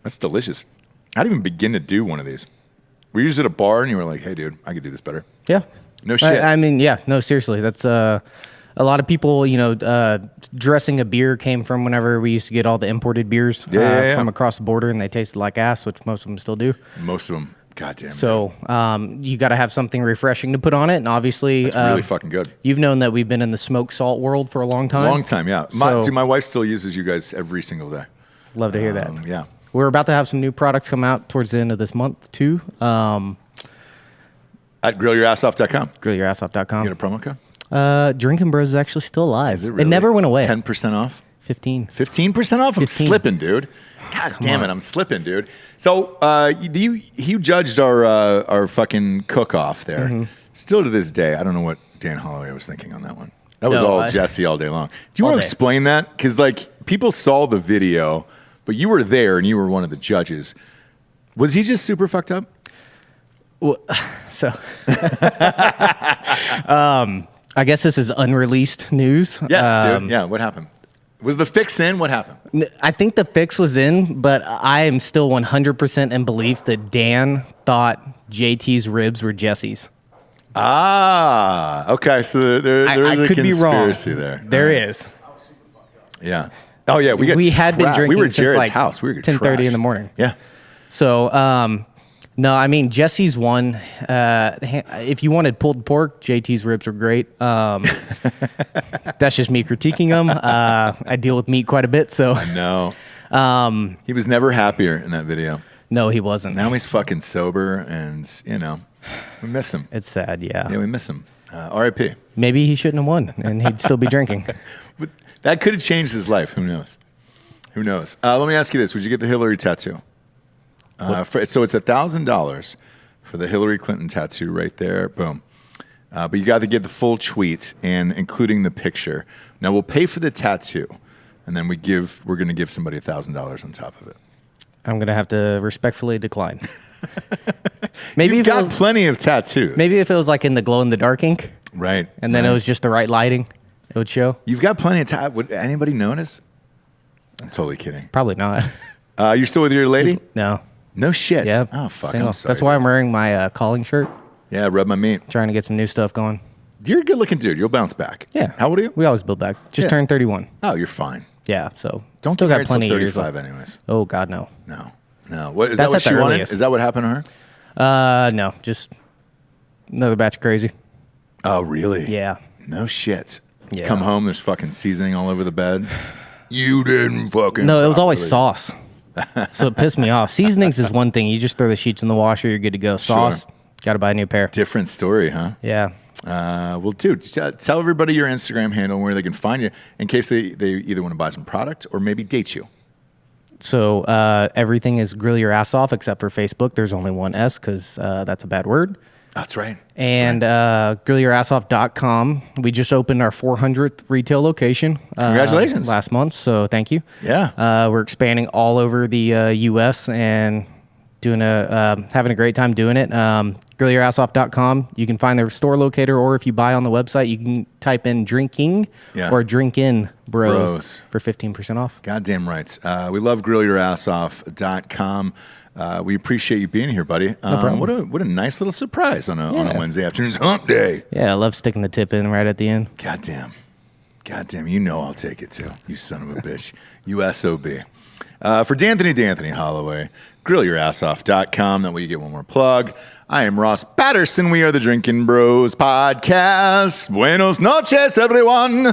That's delicious. How do you even begin to do one of these? Were you just at a bar and you were like, hey, dude, I could do this better? Yeah. No shit. I mean, yeah, no, seriously. That's a lot of people, dressing a beer came from whenever we used to get all the imported beers Yeah. from across the border, and they tasted like ass, which most of them still do. Most of them. Goddamn. So you got to have something refreshing to put on it, and obviously, It's really fucking good. You've known that we've been in the smoked salt world for a long time. Long time, yeah. So- My wife still uses you guys every single day. Love to hear that. Yeah. We're about to have some new products come out towards the end of this month too. At grillyourassoff.com. GrillYourAssOff.com. You get a promo code? Drinkin Bros is actually still alive. Is it really? It never went away. 10% off? 15. 15% off? I'm 15. slipping, dude. God damn it, I'm slipping, dude. So you judged our fucking cook-off there. Mm-hmm. Still to this day, I don't know what Dan Holloway was thinking on that one. That was No, all Jesse all day long. Do you All want to day. explain that? Because people saw the video, but you were there and you were one of the judges. Was he just super fucked up? Well, so, I guess this is unreleased news. Yes, dude. Yeah, what happened? Was the fix in? What happened? I think the fix was in, but I am still 100% in belief that Dan thought JT's ribs were Jesse's. Ah, okay. So there is a could be wrong. conspiracy there. There is. Yeah. Oh yeah, we had been drinking We were at since Jared's like house. We were 10:30 in the morning. Yeah. So, no, I mean, Jesse's one. If you wanted pulled pork, JT's ribs were great. That's just me critiquing them. I deal with meat quite a bit, so. No. He was never happier in that video. No, he wasn't. Now he's fucking sober, and we miss him. It's sad, yeah. Yeah, we miss him. R.I.P. Maybe he shouldn't have won, and he'd still be drinking. But that could have changed his life. Who knows? Who knows? Let me ask you this: would you get the Hillary tattoo? So it's $1,000 for the Hillary Clinton tattoo right there. Boom. But you got to get the full tweet and including the picture. Now we'll pay for the tattoo, and then we're going to give somebody $1,000 on top of it. I'm going to have to respectfully decline. Maybe You've if it got was, plenty of tattoos. maybe if it was like in the glow-in-the-dark ink, Right. and then right. it was just the right lighting, it would show. You've got plenty of tattoos. Would anybody notice? I'm totally kidding. Probably not. You're still with your lady? No. No shit. Yeah. Oh, fuck. single. I'm sorry. That's why I'm wearing my calling shirt, Yeah, rub my meat. trying to get some new stuff going. You're a good looking dude. You'll bounce back. Yeah. How old are you? We always build back. Just Yeah. turned 31. Oh, you're fine. Yeah, so Don't still get got married plenty till of years 35 left. anyways. Oh God, no. No. What is That's that what at the she wanted? earliest. Is that what happened to her? No, just another batch of crazy. Oh, really? Yeah. No shit. Yeah. Come home, there's fucking seasoning all over the bed. You didn't fucking. No, it was always properly. sauce. So it pissed me off. Seasonings is one thing. You just throw the sheets in the washer, you're good to go. Sauce, got to buy a new pair. Different story, huh? Yeah. Well, dude, tell everybody your Instagram handle and where they can find you in case they either want to buy some product or maybe date you. So everything is Grill Your Ass Off except for Facebook. There's only one S because that's a bad word. That's right. And grillyourassoff.com. We just opened our 400th retail location. Congratulations. Last month, so thank you. Yeah. We're expanding all over the U.S. and having a great time doing it. Grillyourassoff.com. You can find their store locator, or if you buy on the website, you can type in Drinking or Drinkin Bros for 15% off. Goddamn right. We love grillyourassoff.com. We appreciate you being here, buddy. No problem. What a nice little surprise on a Wednesday afternoon. Hump day. Yeah, I love sticking the tip in right at the end. Goddamn. You know I'll take it too. You son of a bitch. You SOB. For D'Anthony Holloway, grillyourassoff.com. That way you get one more plug. I am Ross Patterson. We are the Drinkin Bros podcast. Buenos noches, everyone.